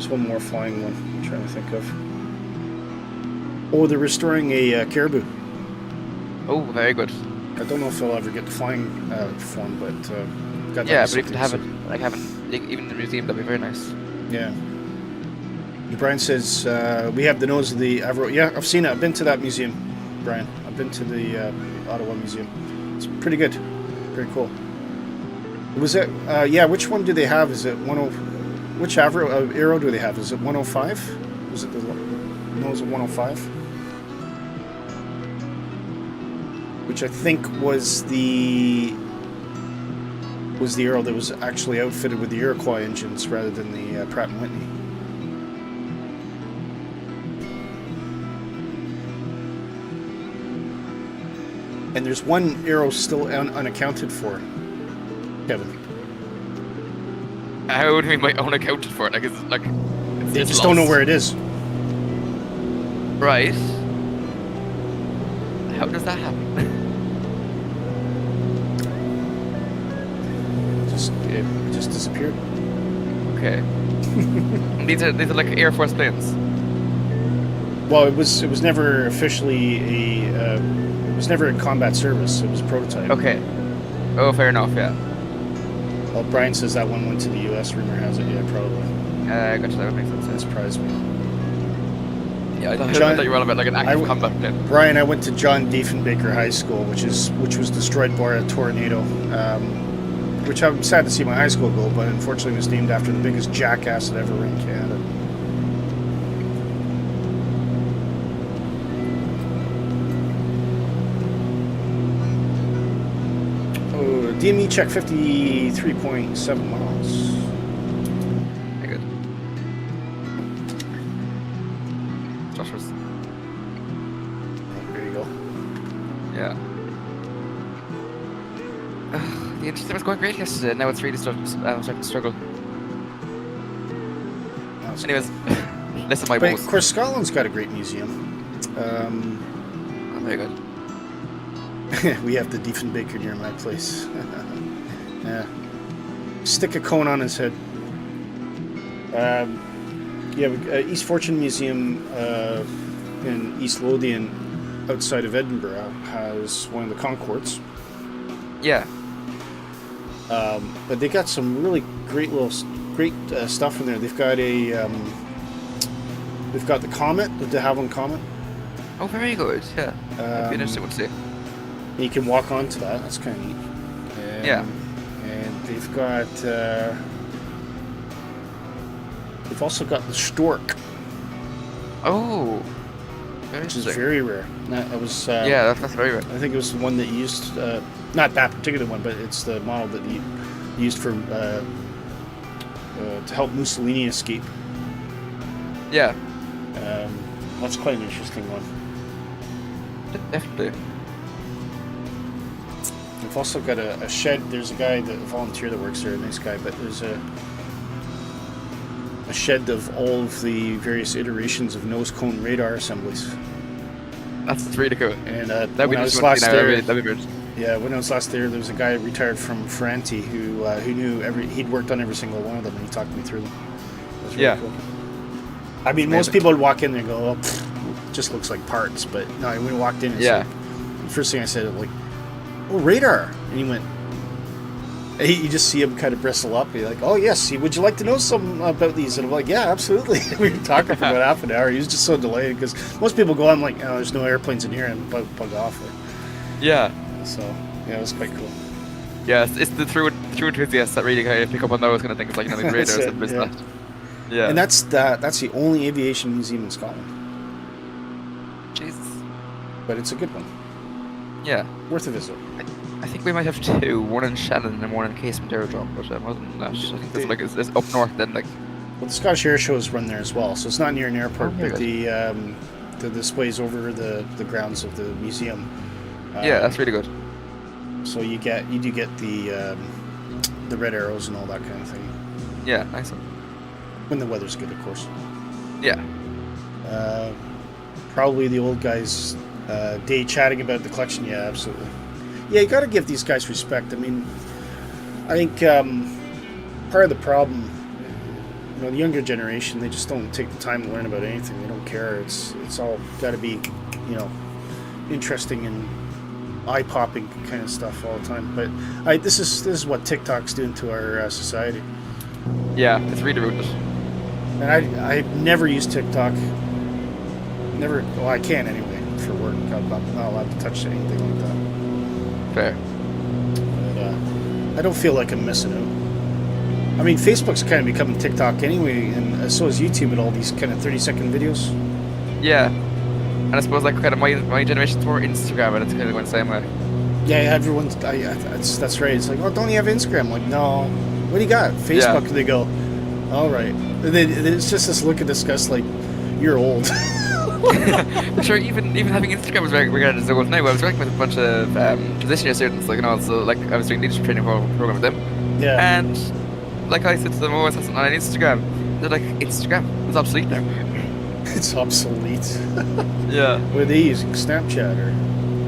one more flying one I'm trying to think of. Oh, they're restoring a caribou. Oh, very good. I don't know if I'll ever get the flying form, but got Yeah, that but if you have it, so- like having even in the museum, that'd be very nice. Yeah. Brian says we have the nose of the Avro. Yeah, I've seen it. I've been to that museum, Brian. I've been to the Ottawa museum. It's pretty good. Very cool. Was it? Yeah. Which one do they have? Is it 10? Which Avro arrow do they have? Is it 105? Was it the nose of 105? Which I think was the arrow that was actually outfitted with the Iroquois engines rather than the Pratt & Whitney. And there's one arrow still unaccounted for, Kevin. How do you mean by unaccounted for it? Like, it's like... They just don't know where it is. Right. How does that happen? It just disappeared. Okay. these are like Air Force planes. Well, it was never officially it was never in combat service. It was a prototype. Okay. Oh, fair enough. Yeah. Well, Brian says that one went to the U.S. Rumor has it. Yeah, probably. Gotcha. That would make sense. That surprised me. Yeah, I thought you were on about like an active combat plane. Brian, I went to John Diefenbaker High School, which was destroyed by a tornado. Which I'm sad to see my high school go, but unfortunately was named after the biggest jackass that ever ran Canada. Oh, DME check 53.7 miles. Very good. Joshua's. There you go. Yeah. The engine was going great yesterday. Now it's really starting to struggle. Anyways, listen, my But boss. of course, Scotland's got a great museum. Very good. We have the Diefenbaker near my place. Yeah. Stick a cone on his head. East Fortune Museum in East Lothian, outside of Edinburgh, has one of the Concords. Yeah. But they got some really great stuff in there. They've got they've got the Comet, the de Havilland Comet. Oh, very good. Yeah. That'd be interesting to see. You can walk onto that. That's kind of neat. Yeah. And they've got they've also got the Stork, Oh. Very which is interesting. very rare. That was Yeah, that's very rare. I think it was the one that used not that particular one, but it's the model that you used for to help Mussolini escape. Yeah. That's quite an interesting one. Definitely. We've also got a shed. There's a volunteer that works there, a nice guy, but there's a shed of all of the various iterations of nose cone radar assemblies. That's really cool. And That'd be when I was interesting. last there, That'd be good. yeah, when I was last there was a guy retired from Ferranti who knew he'd worked on every single one of them, and he talked me through them. It was really Yeah. cool. I mean, most Amazing. people would walk in there and go, "Oh, pfft, it just looks like parts," but no, when we walked in, it's Yeah. like, the first thing I said, like, "Oh, radar," and he went. You just see him kind of bristle up. He's like, "Oh yes, would you like to know something about these?" And I'm like, "Yeah, absolutely." We were talking for about half an hour. He was just so delighted because most people go, "I'm like, oh, there's no airplanes in here," and bug off. Yeah. So yeah, it was quite cool. Yeah, it's the true enthusiasts that really kind of pick up on those kind of things, like, you know, the That's radars it, and this yeah. that. Yeah. And that's the only aviation museum in Scotland, Jesus. but it's a good one, Yeah. worth a visit. I think we might have two, one in Shannon and one in Casement Aerodrome, but other than that, I think this like is up north then, like. Well, the Scottish Air Shows run there as well, so it's not near an airport, Oh, but the displays over the grounds of the museum. Yeah, that's really good. So you do get the red arrows and all that kind of thing Yeah, nice one. when the weather's good, of course. Yeah. Probably the old guys day chatting about the collection. Yeah, absolutely. Yeah, you got to give these guys respect. I mean, I think part of the problem. You know, the younger generation, they just don't take the time to learn about anything. They don't care. It's all got to be, you know, interesting and eye-popping kind of stuff all the time. But this is what TikTok's doing to our society. Yeah, it's really ruined it. And I never use TikTok. Never. Well, I can't anyway for work. I'm not allowed to touch anything like that. Fair. But I don't feel like I'm missing out. I mean, Facebook's kind of becoming TikTok anyway, and so is YouTube with all these kind of 30-second videos. Yeah. And I suppose like kind of my generation's more Instagram, and it's kind of going the same way. Yeah, everyone's. That's right. It's like, oh, don't you have Instagram? I'm like, no. What do you got? Facebook. Yeah. They go, all right. And then it's just this look of disgust, like you're old. I'm sure even having Instagram was regarded as old now. I was working with a bunch of transition year students, like, you know, so like I was doing leadership training program with them. Yeah. And like I said to them, oh, it's on Instagram. They're like, Instagram? It's obsolete now. It's obsolete. Yeah. Were they using Snapchat or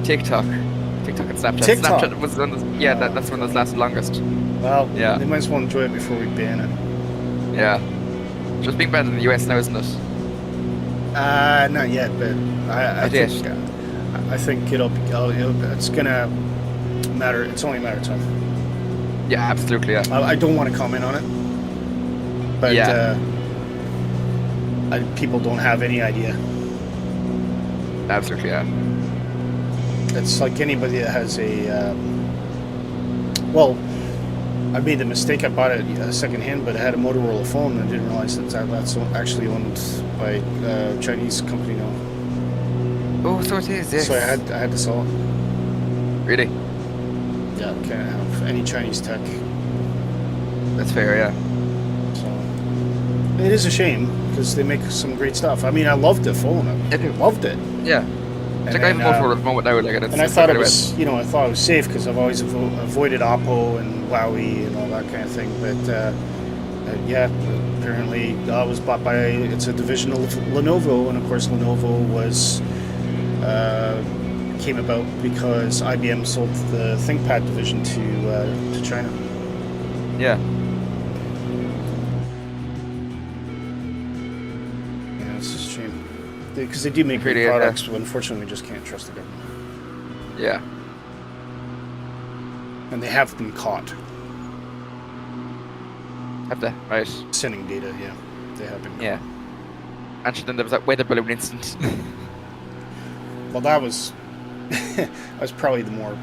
TikTok and Snapchat. TikTok. Snapchat was one of the, that's one that's lasted longest. Well, Yeah. they might as well enjoy it before we ban it. Yeah. Just being banned in the US now, isn't it? Not yet, but I think it's gonna matter. It's only a matter of time. Yeah, absolutely, yeah. I don't want to comment on it, but Yeah. people don't have any idea. Absolutely, yeah. It's like anybody that has a. Well, I made the mistake. I bought it secondhand, but it had a Motorola phone, and I didn't realize that's actually owned by a Chinese company now. Oh, so it is, yes. So I had to sell it. Really? Yeah, can't have any Chinese tech. That's fair, yeah. So it is a shame because they make some great stuff. I mean, I loved the phone. I loved it. Yeah. It's like I have a Motorola at the moment now, like, and I thought it was, I thought it was safe because I've always avoided Oppo and Huawei and all that kind of thing. But yeah, apparently it was bought by it's a division of Lenovo, and of course Lenovo was came about because IBM sold the ThinkPad division to China. Yeah. Yeah, it's just a shame because they do make great Really, products, but unfortunately we just can't trust the government. Yeah. And they have been caught Have they? Right. sending data. Yeah, they have been caught. Yeah. And then there was that weather balloon incident. Well, that was probably the more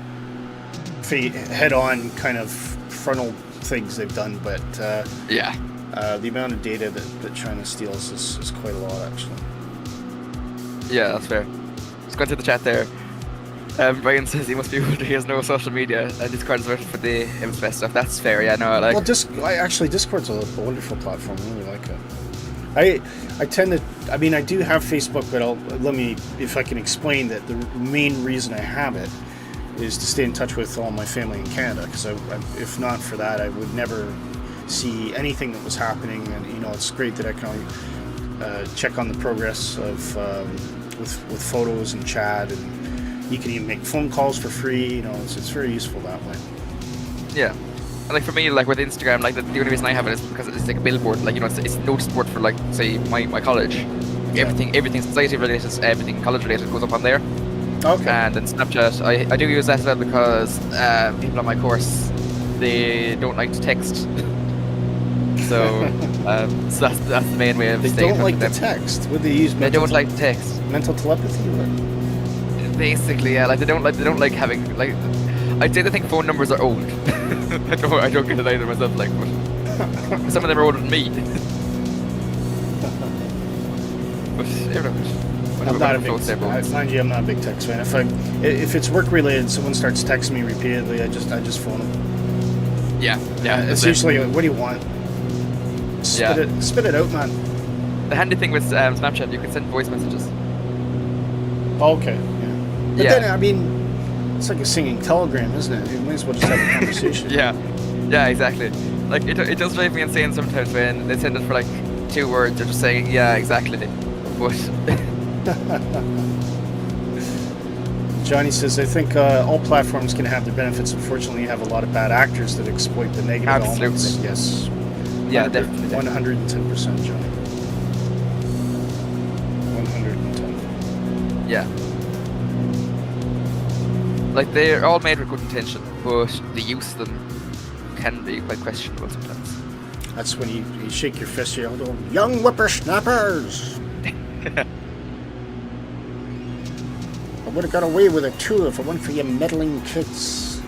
head-on kind of frontal things they've done, but Yeah. the amount of data that China steals is quite a lot, actually. Yeah, that's fair. Just going through the chat there. Brian says he must be rude. He has no social media, and Discord is working for the MSFS stuff. That's fair, yeah, no, like... Well, Discord's a wonderful platform. I really like it. I tend to... I mean, I do have Facebook, but if I can explain that the main reason I have it is to stay in touch with all my family in Canada, because if not for that, I would never see anything that was happening, and, it's great that I can check on the progress of with photos and chat, and you can even make phone calls for free. It's very useful that way. Yeah. And like for me, like with Instagram, like the only reason I have it is because it's like a billboard. Like, it's notice board for, like, say my college. Like, Yeah. everything society related, everything college related goes up on there. Okay. And then Snapchat, I do use that as well because people on my course, they don't like to text. So that's the main way of They staying don't in touch like with the them. text. Would they use? They don't like to text. mental telepathy. Or? Basically, yeah. Like they don't like having, like, I'd say they think phone numbers are old. I don't get it either myself. Like, but some of them are older than me. But I'm not a big. Mind you, I'm not a big text fan. If it's work related, someone starts texting me repeatedly, I just phone them. Yeah. It's usually, what do you want? Spit it out, man. The handy thing with Snapchat, you can send voice messages. Oh, okay. Yeah. But then, I mean, it's like a singing telegram, isn't it? You might as well just have a conversation. Yeah, exactly. Like, it does drive me insane sometimes when they send it for like 2 words. They're just saying, yeah, exactly. But Johnny says, I think all platforms can have their benefits. Unfortunately, you have a lot of bad actors that exploit the negative elements. Yes. Yeah, definitely. 110%, Johnny. 110. Yeah. Like, they're all made with good intention, but the use of them can be quite questionable sometimes. That's when you shake your fist, you go, young whippersnappers! I would have got away with it too if it weren't for you meddling kids.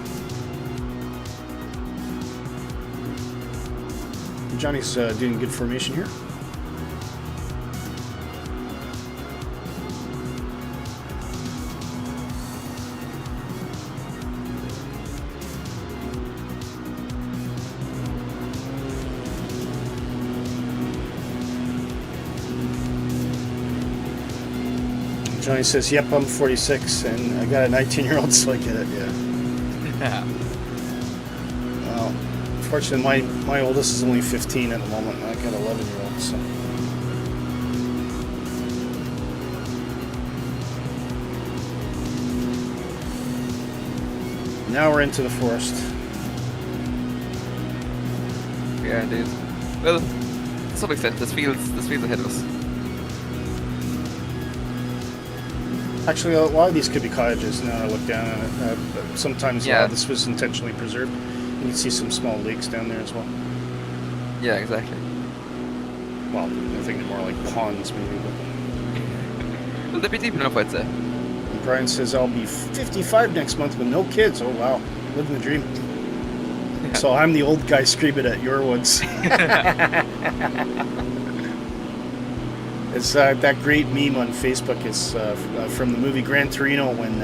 Johnny's doing good formation here. Johnny says, yep, I'm 46 and I got a 19-year-old, so I get it, yeah. Well, unfortunately, my oldest is only 15 at the moment, and I got 11-year-olds, so. Now we're into the forest. Yeah, indeed. Well, to some extent, this field's ahead of us. Actually, a lot of these could be cottages now I look down on it. But sometimes this was intentionally preserved. You can see some small lakes down there as well. Yeah, exactly. Well, I think they're more like ponds maybe. But... Well, they'd be deep enough, I'd say. And Brian says, I'll be 55 next month with no kids. Oh, wow. Living the dream. Yeah. So I'm the old guy screaming at your woods. It's that great meme on Facebook. It's from the movie Gran Torino when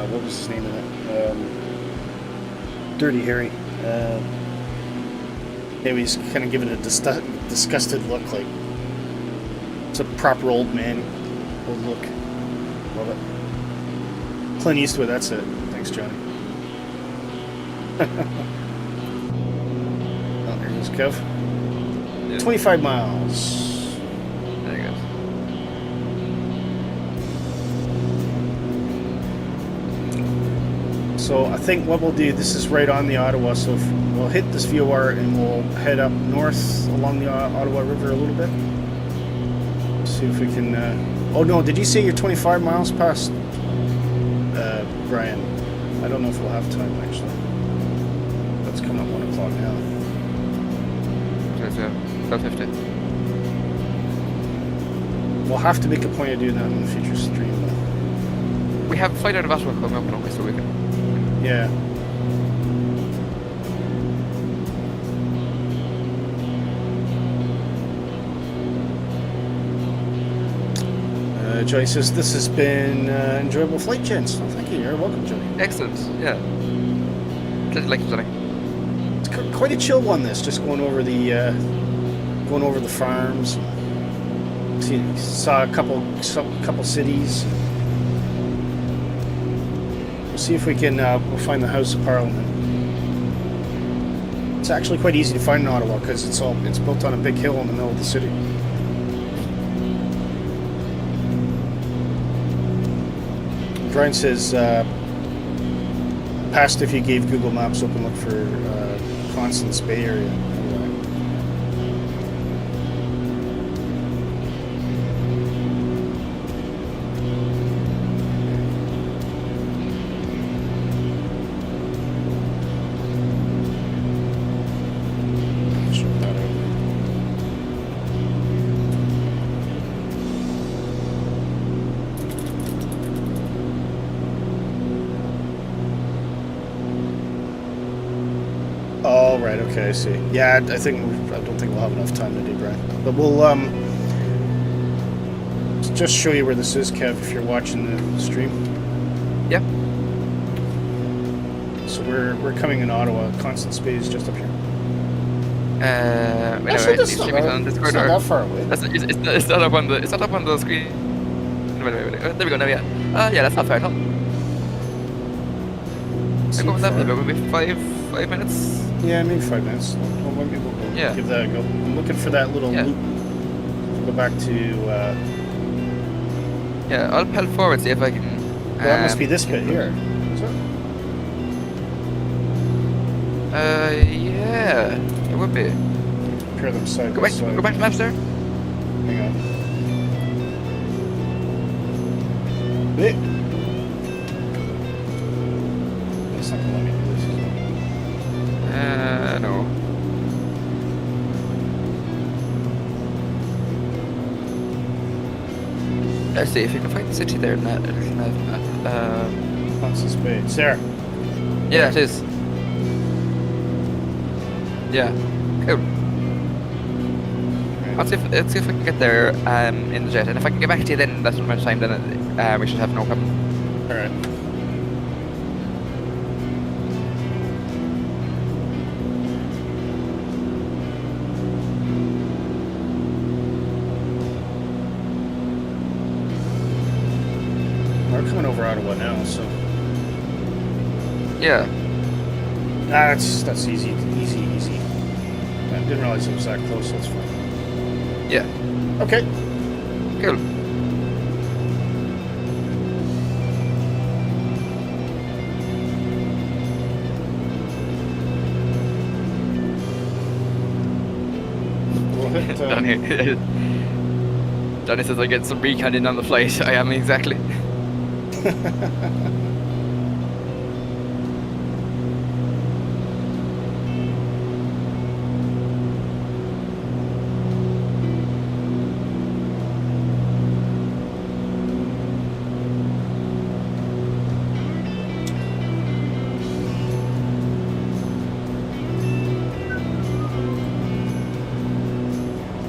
what was his name in it? Dirty Harry. Maybe he's kind of giving a disgusted look, like it's a proper old man old look. Love it. Clint Eastwood. That's it. Thanks, Johnny. Oh, there goes Kev. Yeah. 25 miles. So I think what we'll do, this is right on the Ottawa, so we'll hit this VOR and we'll head up north along the Ottawa River a little bit. See if we can... Oh no, did you say you're 25 miles past, Brian? I don't know if we'll have time actually. That's coming up 1 o'clock now. It's 12:50. We'll have to make a point of doing that in the future stream though. We have a flight out of Ottawa coming up, don't we, so we can... Yeah. Johnny says this has been enjoyable flight, gents. Oh, thank you. You're welcome, Johnny. Excellent. Yeah. Like it, Johnny. It's quite a chill one. This just going over the farms. Saw a couple cities. We'll see if we can we'll find the House of Parliament. It's actually quite easy to find in Ottawa because it's built on a big hill in the middle of the city. Brian says, past if you gave Google Maps open look for Constance Bay area. Oh, right, okay, I see. Yeah, I don't think we'll have enough time today, Brian. But we'll just show you where this is, Kev, if you're watching the stream. Yeah. So we're coming in Ottawa. Constance Bay is just up here. Actually, it's not that far away. It's not up on the screen. Wait. There we go. Now, yeah. Yeah, that's not far at all. What was that? Maybe 5 minutes. Yeah, maybe 5 minutes. Well, maybe we'll go give that a go. I'm looking for that little loop. We'll go back to... Yeah, I'll pedal forward, see if I can... Well, that must be this bit here. Is it? Yeah. It would be. Compare them side Go by back, side. go back to maps there. Hang on. Wait. It's not gonna let me do this, is it? No. Let's see if you can find the city there in that little map. That's the spade. It's there. Yeah, it is. Yeah, cool. Let's see if I can get there in the jet, and if I can get back to you then that's much time, then we should have no problem. Alright. We're coming over Ottawa now, so Yeah. that's easy. I didn't realize it was that close, so it's fine. Yeah. Okay. Cool. We'll hit Johnny says I get some recon in on the flight. I am exactly.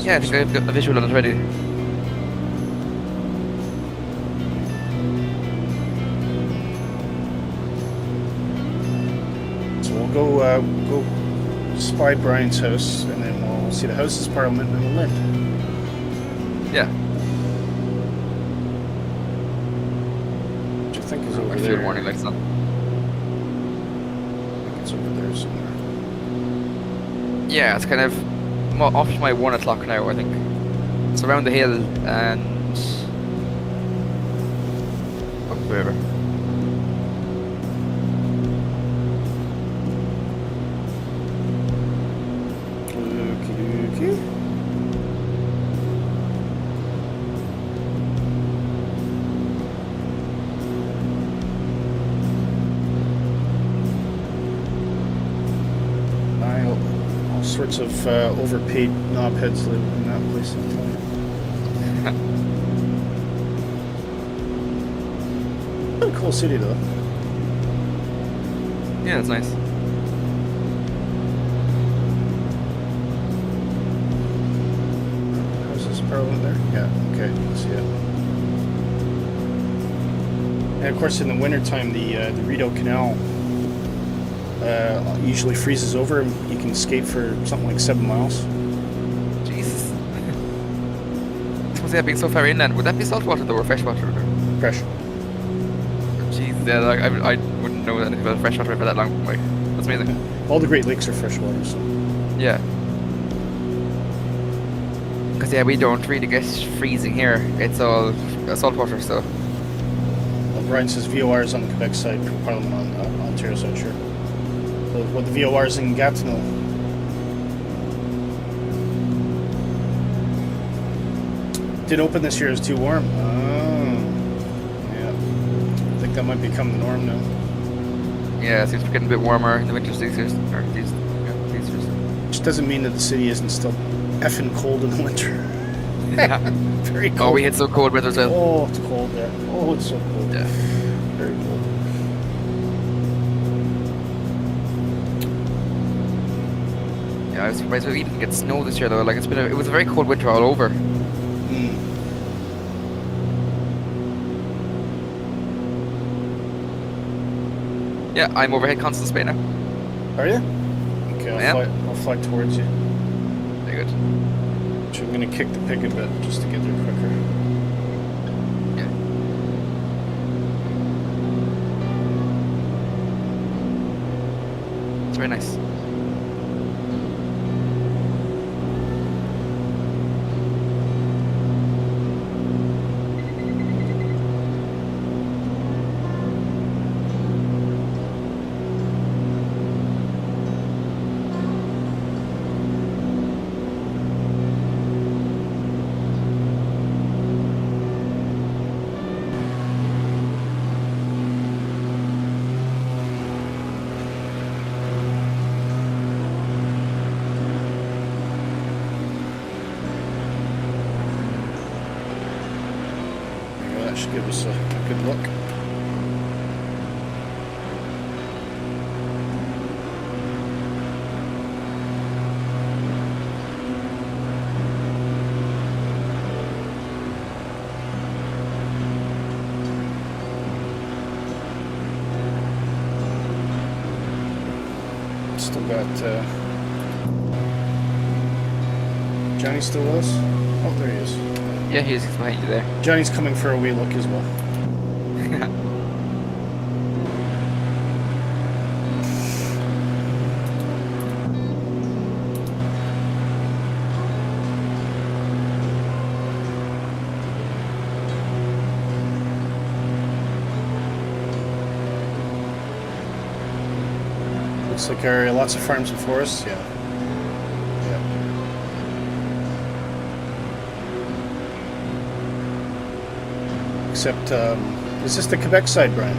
Yeah, I think I've got the visual on it already. So we'll go spy Brian's house, and then we'll see the House's Parliament, and then we'll land. Yeah. Which I think is over My there. fuel warning lights on. I think it's over there somewhere. Yeah, it's kind of off to my 1 o'clock now, I think. It's around the hill and up the river. Okey-dokey. All sorts of overpaid knobheads live in that place. I'll tell you. Pretty cool city, though. Yeah, it's nice. How's this Parliament there? Yeah, okay, I see it. And of course, in the wintertime, the Rideau Canal usually freezes over, and you can skate for something like 7 miles. Jesus. Suppose being so far inland, would that be saltwater though, or freshwater? Fresh. Jeez, yeah, like, I wouldn't know anything about a freshwater river that long. Like, that's amazing. All the Great Lakes are freshwater, so. Yeah. Because yeah, we don't really get freezing here. It's all saltwater, so. Well, Brian says VOR is on the Quebec side, Parliament on Ontario side, sure. What the VOR is in Gatineau. Didn't open this year, it's too warm. Oh. Yeah. I think that might become the norm now. Yeah, it seems to be getting a bit warmer in the winter seasons. These years. Which doesn't mean that the city isn't still effing cold in the winter. Yeah. Very cold. Oh, we hit so cold weather as well. Oh, it's cold there. Oh, it's so cold. Yeah. Very cold. Yeah, I was surprised we didn't get snow this year though. Like it was a very cold winter all over. Mm. Yeah, I'm overhead Constance Bay now. Are you? Okay, I'll fly towards you. Very good. Which I'm going to kick the pig a bit just to get there quicker. Yeah. It's very nice. give us a good look. Still got Johnny still with us? Oh, there he is. Yeah, he's behind you there. Johnny's coming for a wee look as well. Looks like area, lots of farms and forests, yeah. Except, is this the Quebec side, Brian?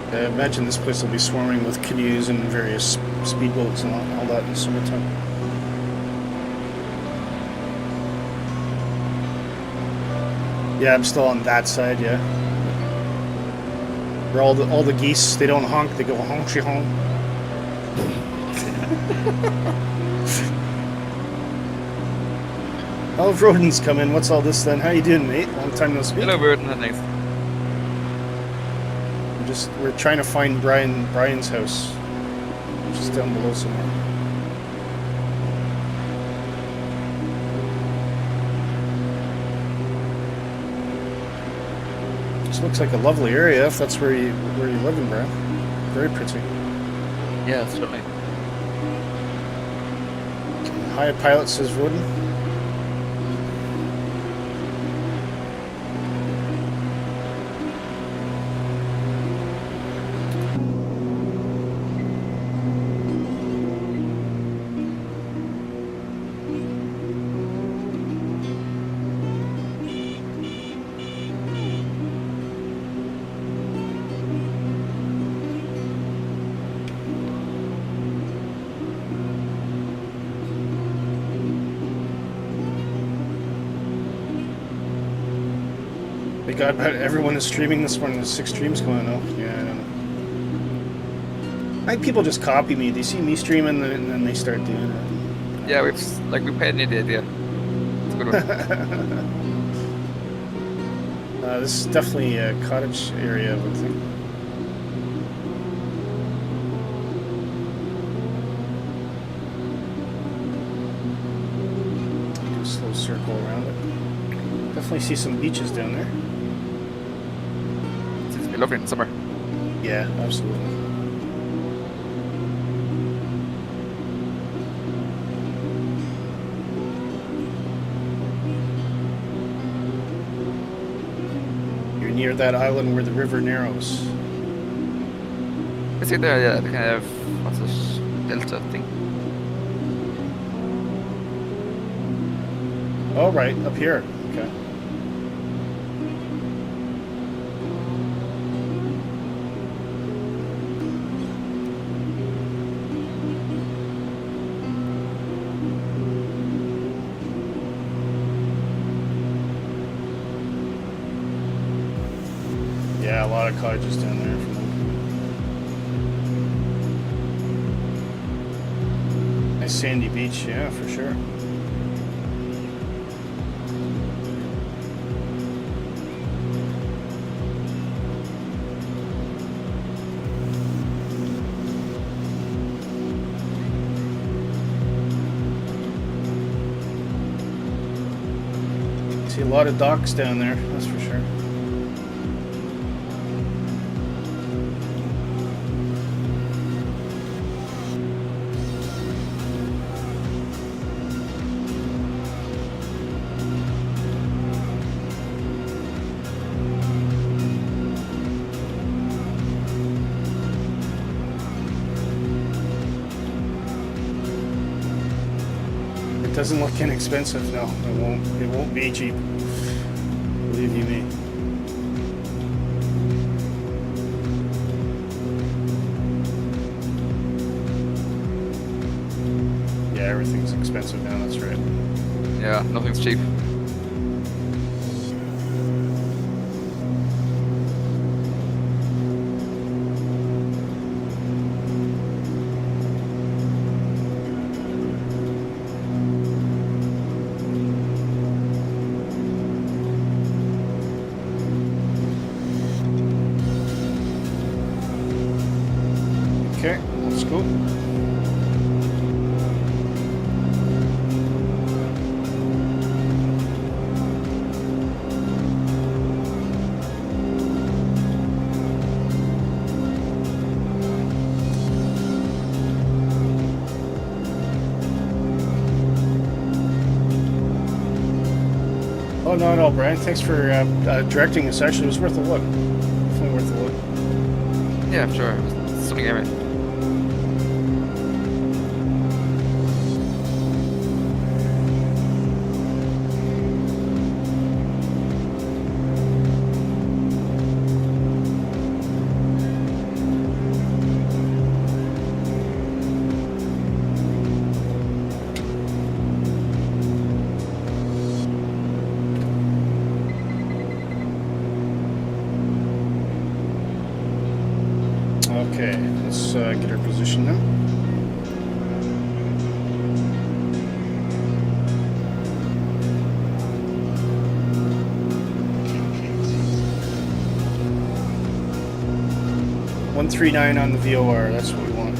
I imagine this place will be swarming with canoes and various speedboats and all that in the summertime. Yeah, I'm still on that side, yeah. Where all the geese, they don't honk, they go honky honk. Oh, Roden's come in. What's all this then? How you doing, mate? Long time no speak. Hello, Roden. Thanks. We're trying to find Brian's house, which is down below somewhere. This looks like a lovely area if that's where you live in, Brian. Very pretty. Yeah, certainly. Hi, pilot, says Roden. God, but everyone is streaming this morning. There's 6 streams going on. Yeah, I don't know. I think people just copy me. They see me streaming and then they start doing it. Yeah, we paid an idiot, yeah. It's a good one. This is definitely a cottage area, I would think. Do a slow circle around it. Definitely see some beaches down there. It's lovely in summer. Yeah, absolutely. You're near that island where the river narrows. It's in there, yeah, the kind of, what's this, delta thing. Oh, right, up here. Okay. Yeah, a lot of cottages down there. Nice sandy beach, yeah, for sure. See a lot of docks down there, that's for sure. Doesn't look inexpensive. No, it won't. It won't be cheap. Believe you me. Yeah, everything's expensive now. That's right. Yeah, nothing's cheap. Okay, let's go. Oh, no, Brian. Thanks for directing us. Actually, it was worth a look. Definitely worth a look. Yeah, sure. It was stunning area. Okay, let's get our position now. .139 on the VOR, that's what we want.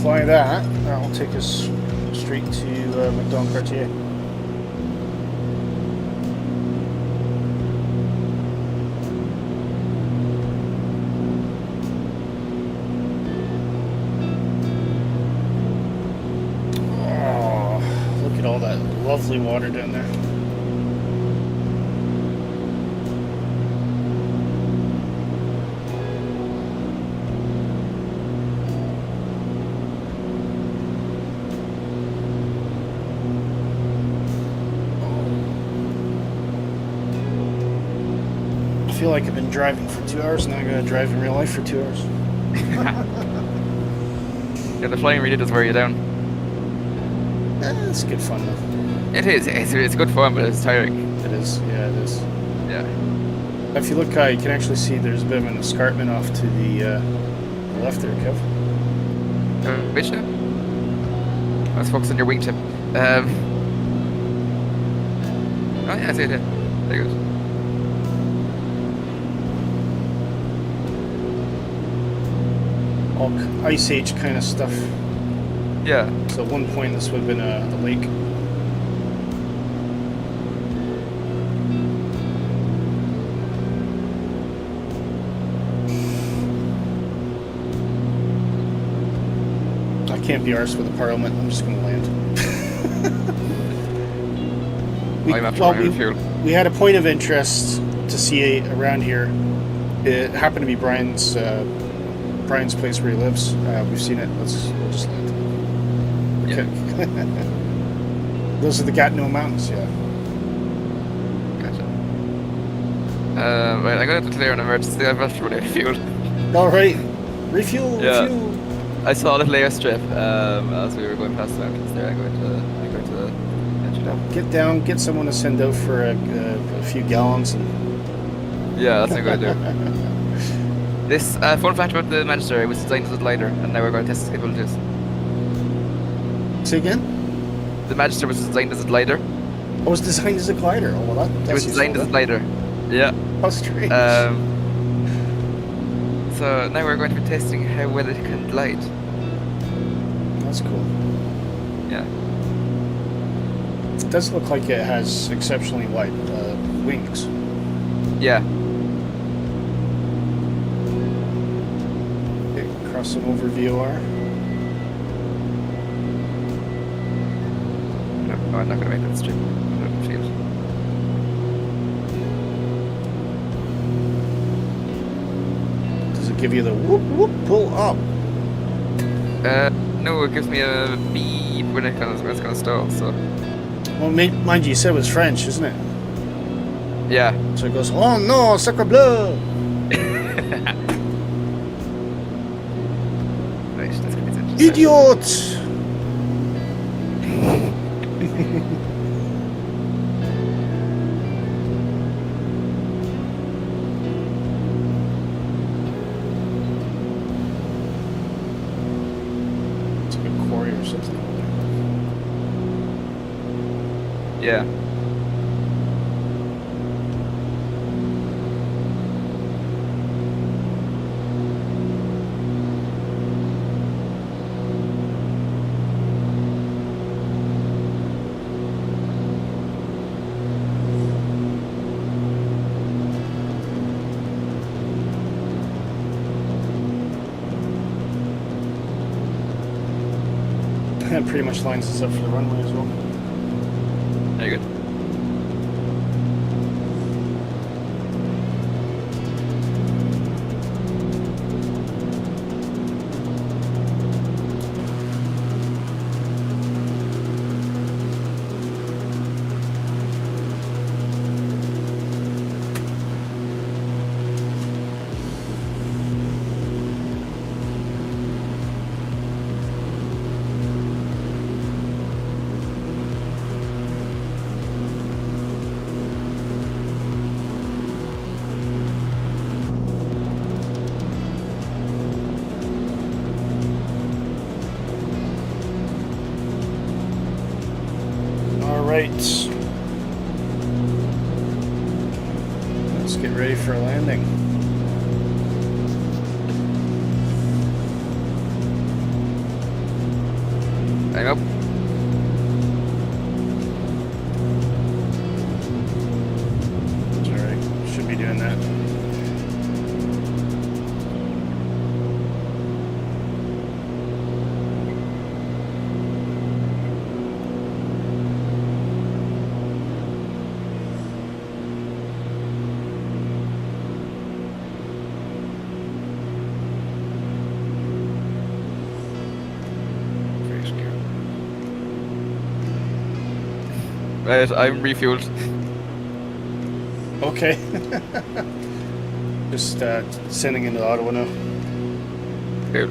Fly that will take us straight to Macdonald-Cartier. Oh, look at all that lovely water down there. I feel like I've been driving for 2 hours, now I'm going to drive in real life for 2 hours. Yeah, the flying really does wear you down. It's good fun though. It is. It's good fun, but it's tiring. It is, yeah, it is. Yeah. If you look, you can actually see there's a bit of an escarpment off to the left there, Kev. Which now? Let's focus on your wingtip. Oh yeah, I see it. Very good. All Ice Age kind of stuff. Yeah. So at one point this would have been a lake. I can't be arsed with the Parliament. I'm just going to land. I'm after running fuel. We had a point of interest to see around here. It happened to be Brian's place where he lives. We've seen it. We'll just land. Okay. Yeah. Those are the Gatineau Mountains, yeah. Gotcha. Right, I got to declare an emergency. I've left running fuel. All right. Refuel, Yeah. refuel. I saw a little airstrip as we were going past the mountains there. I'm going to let you down. Get down, get someone to send out for a few gallons. And... Yeah, that's what I'm going to do. This fun fact about the Magister, it was designed as a glider, and now we're going to test its capabilities. Say again? The Magister was designed as a glider. Oh, it was designed as a glider. Oh, well, that's it was designed as a glider. Yeah. How strange. So So now we're going to be testing how well it can glide. That's cool. Yeah. It does look like it has exceptionally wide wings. Yeah. Okay, cross them over VOR. No, I'm not going to make that strip. Field. Does it give you the whoop whoop pull up? No, it gives me a beep when it's going to stall. So. Well, mind you said it was French, isn't it? Yeah. So it goes, oh no, sacre bleu! Right, that's going to be interesting. Idiot! It's like a quarry or something. Yeah. That pretty much lines us up for the runway as well. Very good. Alright. Let's get ready for a landing. I'm up. It's alright. Should be doing that. Very scared. Right, I'm refueled. Okay. Just sending into Ottawa now. Cool.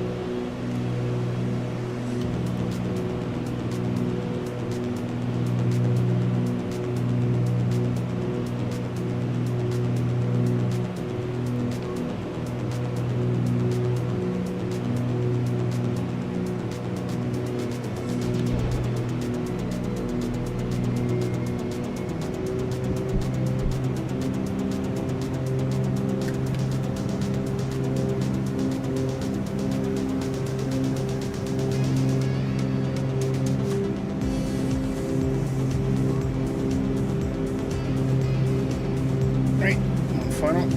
Right. One final.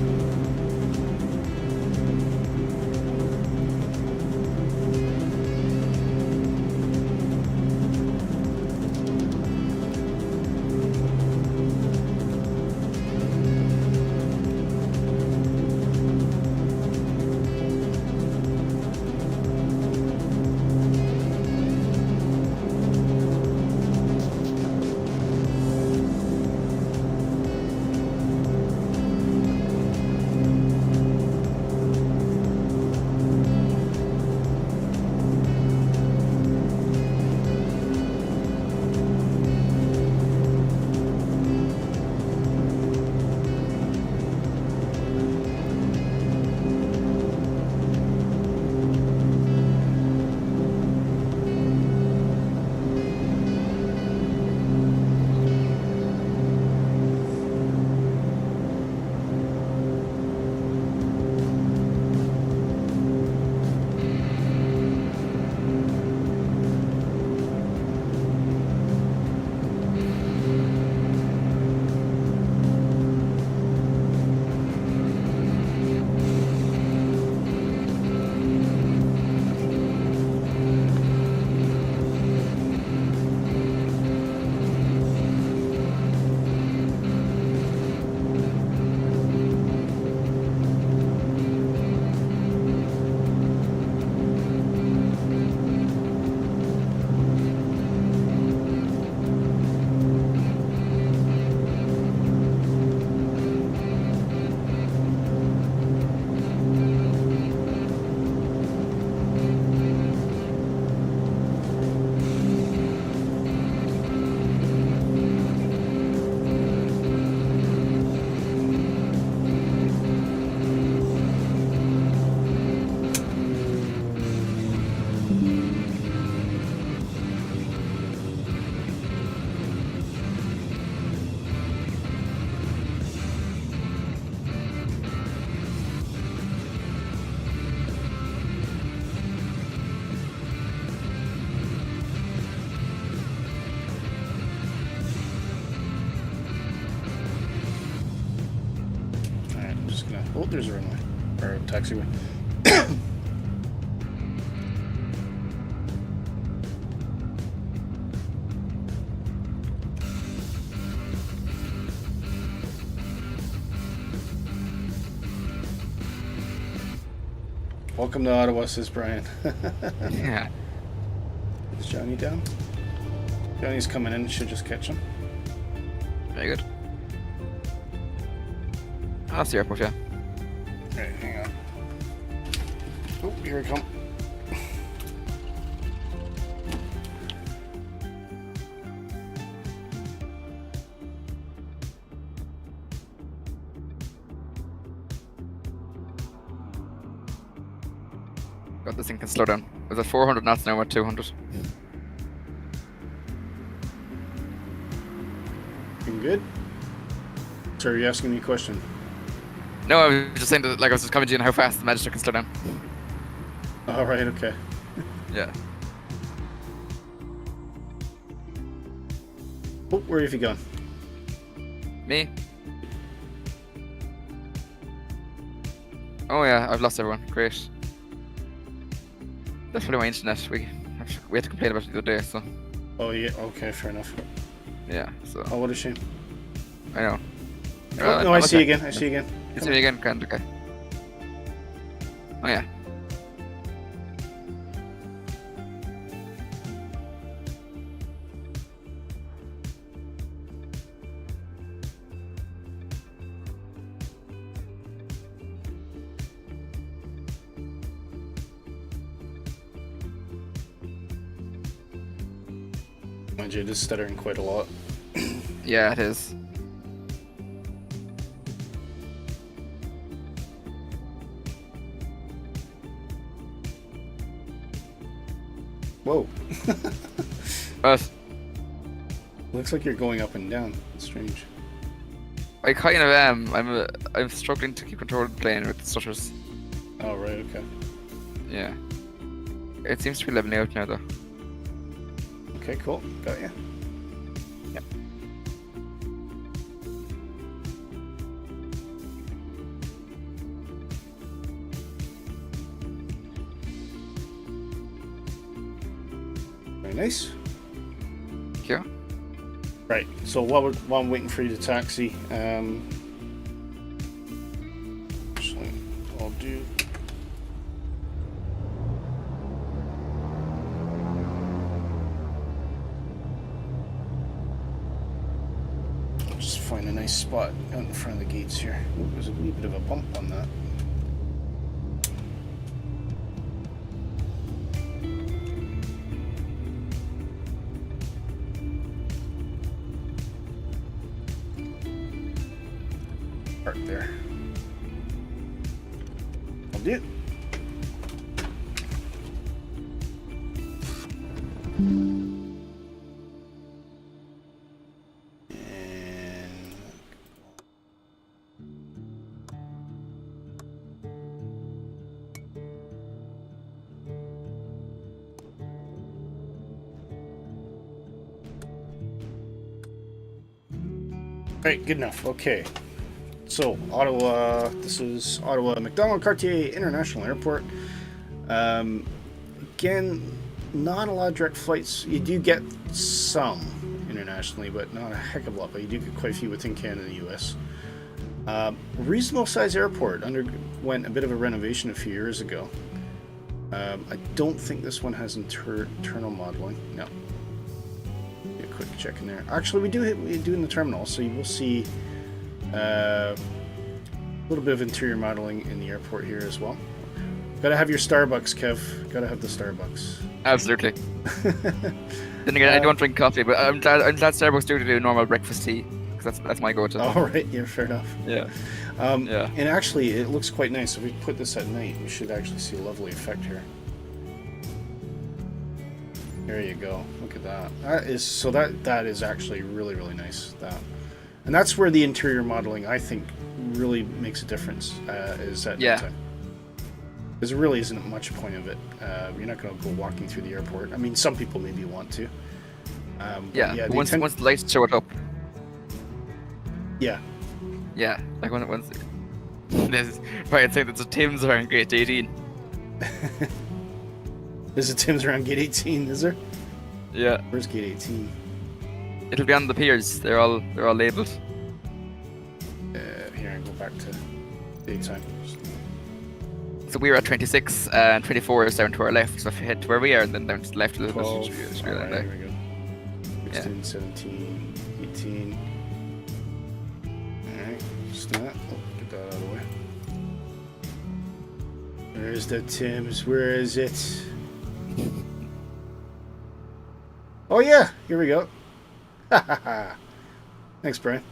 just gonna... Oh, there's a runway. Or a taxiway. Welcome to Ottawa, says Brian. Yeah. Is Johnny down? Johnny's coming in, should just catch him. Very good. Oh, that's the airport, yeah. Right, hang on. Oh, here we come. God, this thing can slow down. It was at 400 knots now, we're at 200. You good? So are you asking me a question? No, I was just saying that, like, I was just commenting on how fast the Magister can slow down. All right, okay. Yeah. Oh, where have you gone? Me? Oh yeah, I've lost everyone. Great. That's probably my internet. We had to complain about it the other day, so Oh, yeah, okay, fair enough. yeah. So Oh, what a shame. I know. Oh, no, I see you again, I see you again. You see me again? Grand, okay. Oh yeah. Mind you, it is stuttering quite a lot. Yeah, it is. Whoa. But Looks like you're going up and down. It's strange. I kind of am. I'm struggling to keep control of the plane with the stutters. Oh, right, okay. Yeah. It seems to be leveling out now, though. Okay, cool. Got you. Yeah. Very nice. Thank you. Right, so while I'm waiting for you to taxi, actually, I'll do... I'll just find a nice spot out in front of the gates here. Ooh, there's a wee bit of a bump on that. Part there. I'll do it. And right, good enough. Okay. So, Ottawa, this is Ottawa Macdonald-Cartier International Airport. Again, not a lot of direct flights. You do get some internationally, but not a heck of a lot, but you do get quite a few within Canada and the US. Reasonable size airport, underwent a bit of a renovation a few years ago. I don't think this one has internal modeling. No. Get a quick check in there. Actually, we do in the terminal, so you will see a little bit of interior modeling in the airport here as well. Gotta have your Starbucks, Kev. Gotta have the Starbucks. Absolutely. Then again, I don't drink coffee, but I'm glad Starbucks do normal breakfast tea, because that's my go-to. All right, yeah, fair enough. Yeah. Yeah. And actually, it looks quite nice. If we put this at night, we should actually see a lovely effect here. There you go. Look at that. That is actually really, really nice. And that's where the interior modeling, I think, really makes a difference. Is at nighttime. Because there really isn't much point of it. You're not going to go walking through the airport. I mean, some people maybe want to. Once the lights show it up. Yeah. Yeah, like once This Brian saying that the Tims are in grade 18. There's a Tim's around gate 18, is there? Yeah. Where's gate 18? It'll be on the piers. They're all labelled. Here, I go back to daytime. So we're at 26 and 24 is down to our left. So if you head to where we are and then down to the left a little 12. bit, should be Alright, there. here we go. 16, 17, 18. Alright, just that. Oh, get that out of the way. Where's the Tim's? Where is it? Oh yeah, here we go. Thanks, Brian.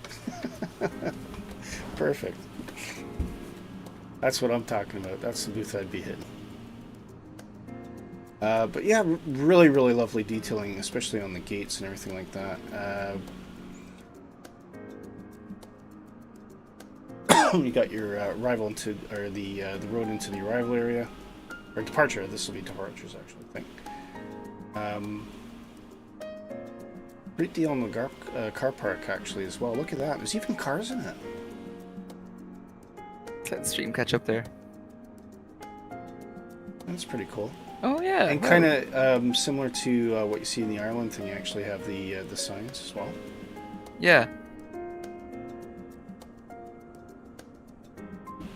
Perfect. That's what I'm talking about. That's the booth I'd be hitting. But yeah, really, really lovely detailing, especially on the gates and everything like that. You got your arrival into, or the road into the arrival area, or departure. This will be departures, actually, I think. Great deal on the car park, actually, as well. Look at that. There's even cars in it. Let the stream catch up there. That's pretty cool. Oh yeah. And kind of similar to what you see in the Ireland thing, you actually have the signs as well. Yeah.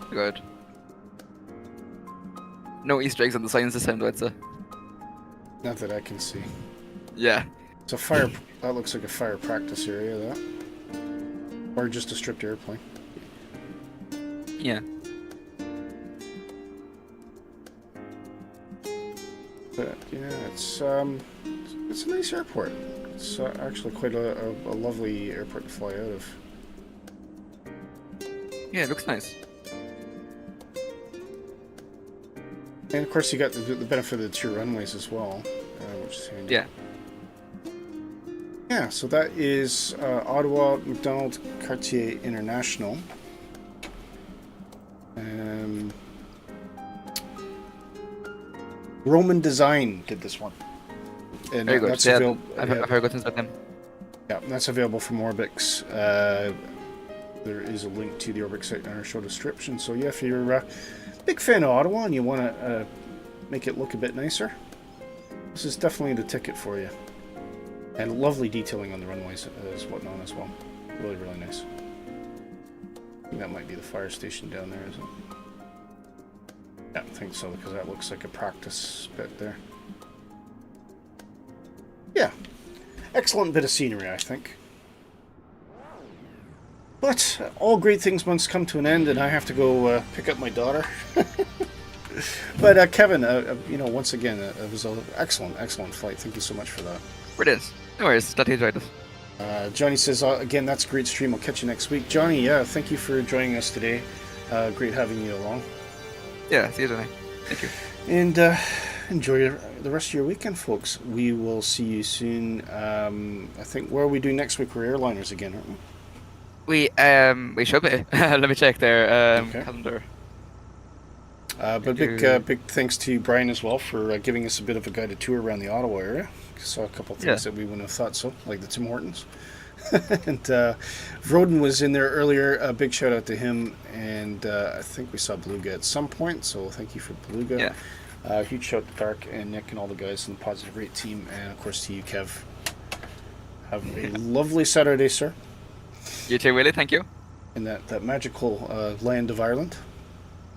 Good. No Easter eggs on the signs this time, though, I'd say. Not that I can see. Yeah. It's a fire. That looks like a fire practice area, that. Or just a stripped airplane. Yeah. But yeah, it's a nice airport. It's actually quite a lovely airport to fly out of. Yeah, it looks nice. And of course, you got the benefit of the 2 runways as well, which is handy. Yeah. Yeah, so that is Ottawa Macdonald-Cartier International. Roman Design did this one. And Very good. that's Yeah, available. I've heard good things about them. Yeah, that's available from Orbx. There is a link to the Orbx site in our show description. So yeah, if you're a big fan of Ottawa and you want to make it look a bit nicer, this is definitely the ticket for you. And lovely detailing on the runways as whatnot as well. Really, really nice. I think that might be the fire station down there, is it? Yeah, I think so, because that looks like a practice bit there. Yeah. Excellent bit of scenery, I think. But all great things must come to an end, and I have to go pick up my daughter. But Kevin, once again, it was an excellent flight. Thank you so much for that. Brilliant. No worries. Glad you enjoyed it. Johnny says, again, that's a great stream. I'll catch you next week. Johnny, yeah, thank you for joining us today. Great having you along. Yeah, see you tonight. Thank you. And enjoy the rest of your weekend, folks. We will see you soon. I think, where are we doing next week? We're airliners again, aren't we? We should be. Let me check their Okay. calendar. But big thanks to Brian as well for giving us a bit of a guided tour around the Ottawa area. Saw a couple of things that we wouldn't have thought so, like the Tim Hortons. And Vroden was in there earlier. A big shout out to him. And I think we saw Beluga at some point, so thank you for Beluga. Yeah. Huge shout out to Dark and Nick and all the guys in the Positive Rate team, and of course to you, Kev. Have a lovely Saturday, sir. You too, Willie. Thank you. In that magical land of Ireland.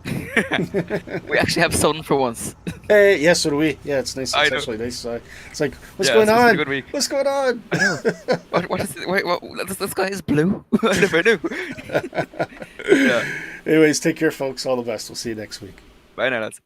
We actually have sun for once. Hey, yeah, so do we. Yeah, it's nice. It's actually nice. It's like, what's going it's on? a good week. What's going on? I know. What is it? Wait, what? This guy is blue? I never knew. Yeah. Anyways, take care, folks. All the best. We'll see you next week. Bye now, lads.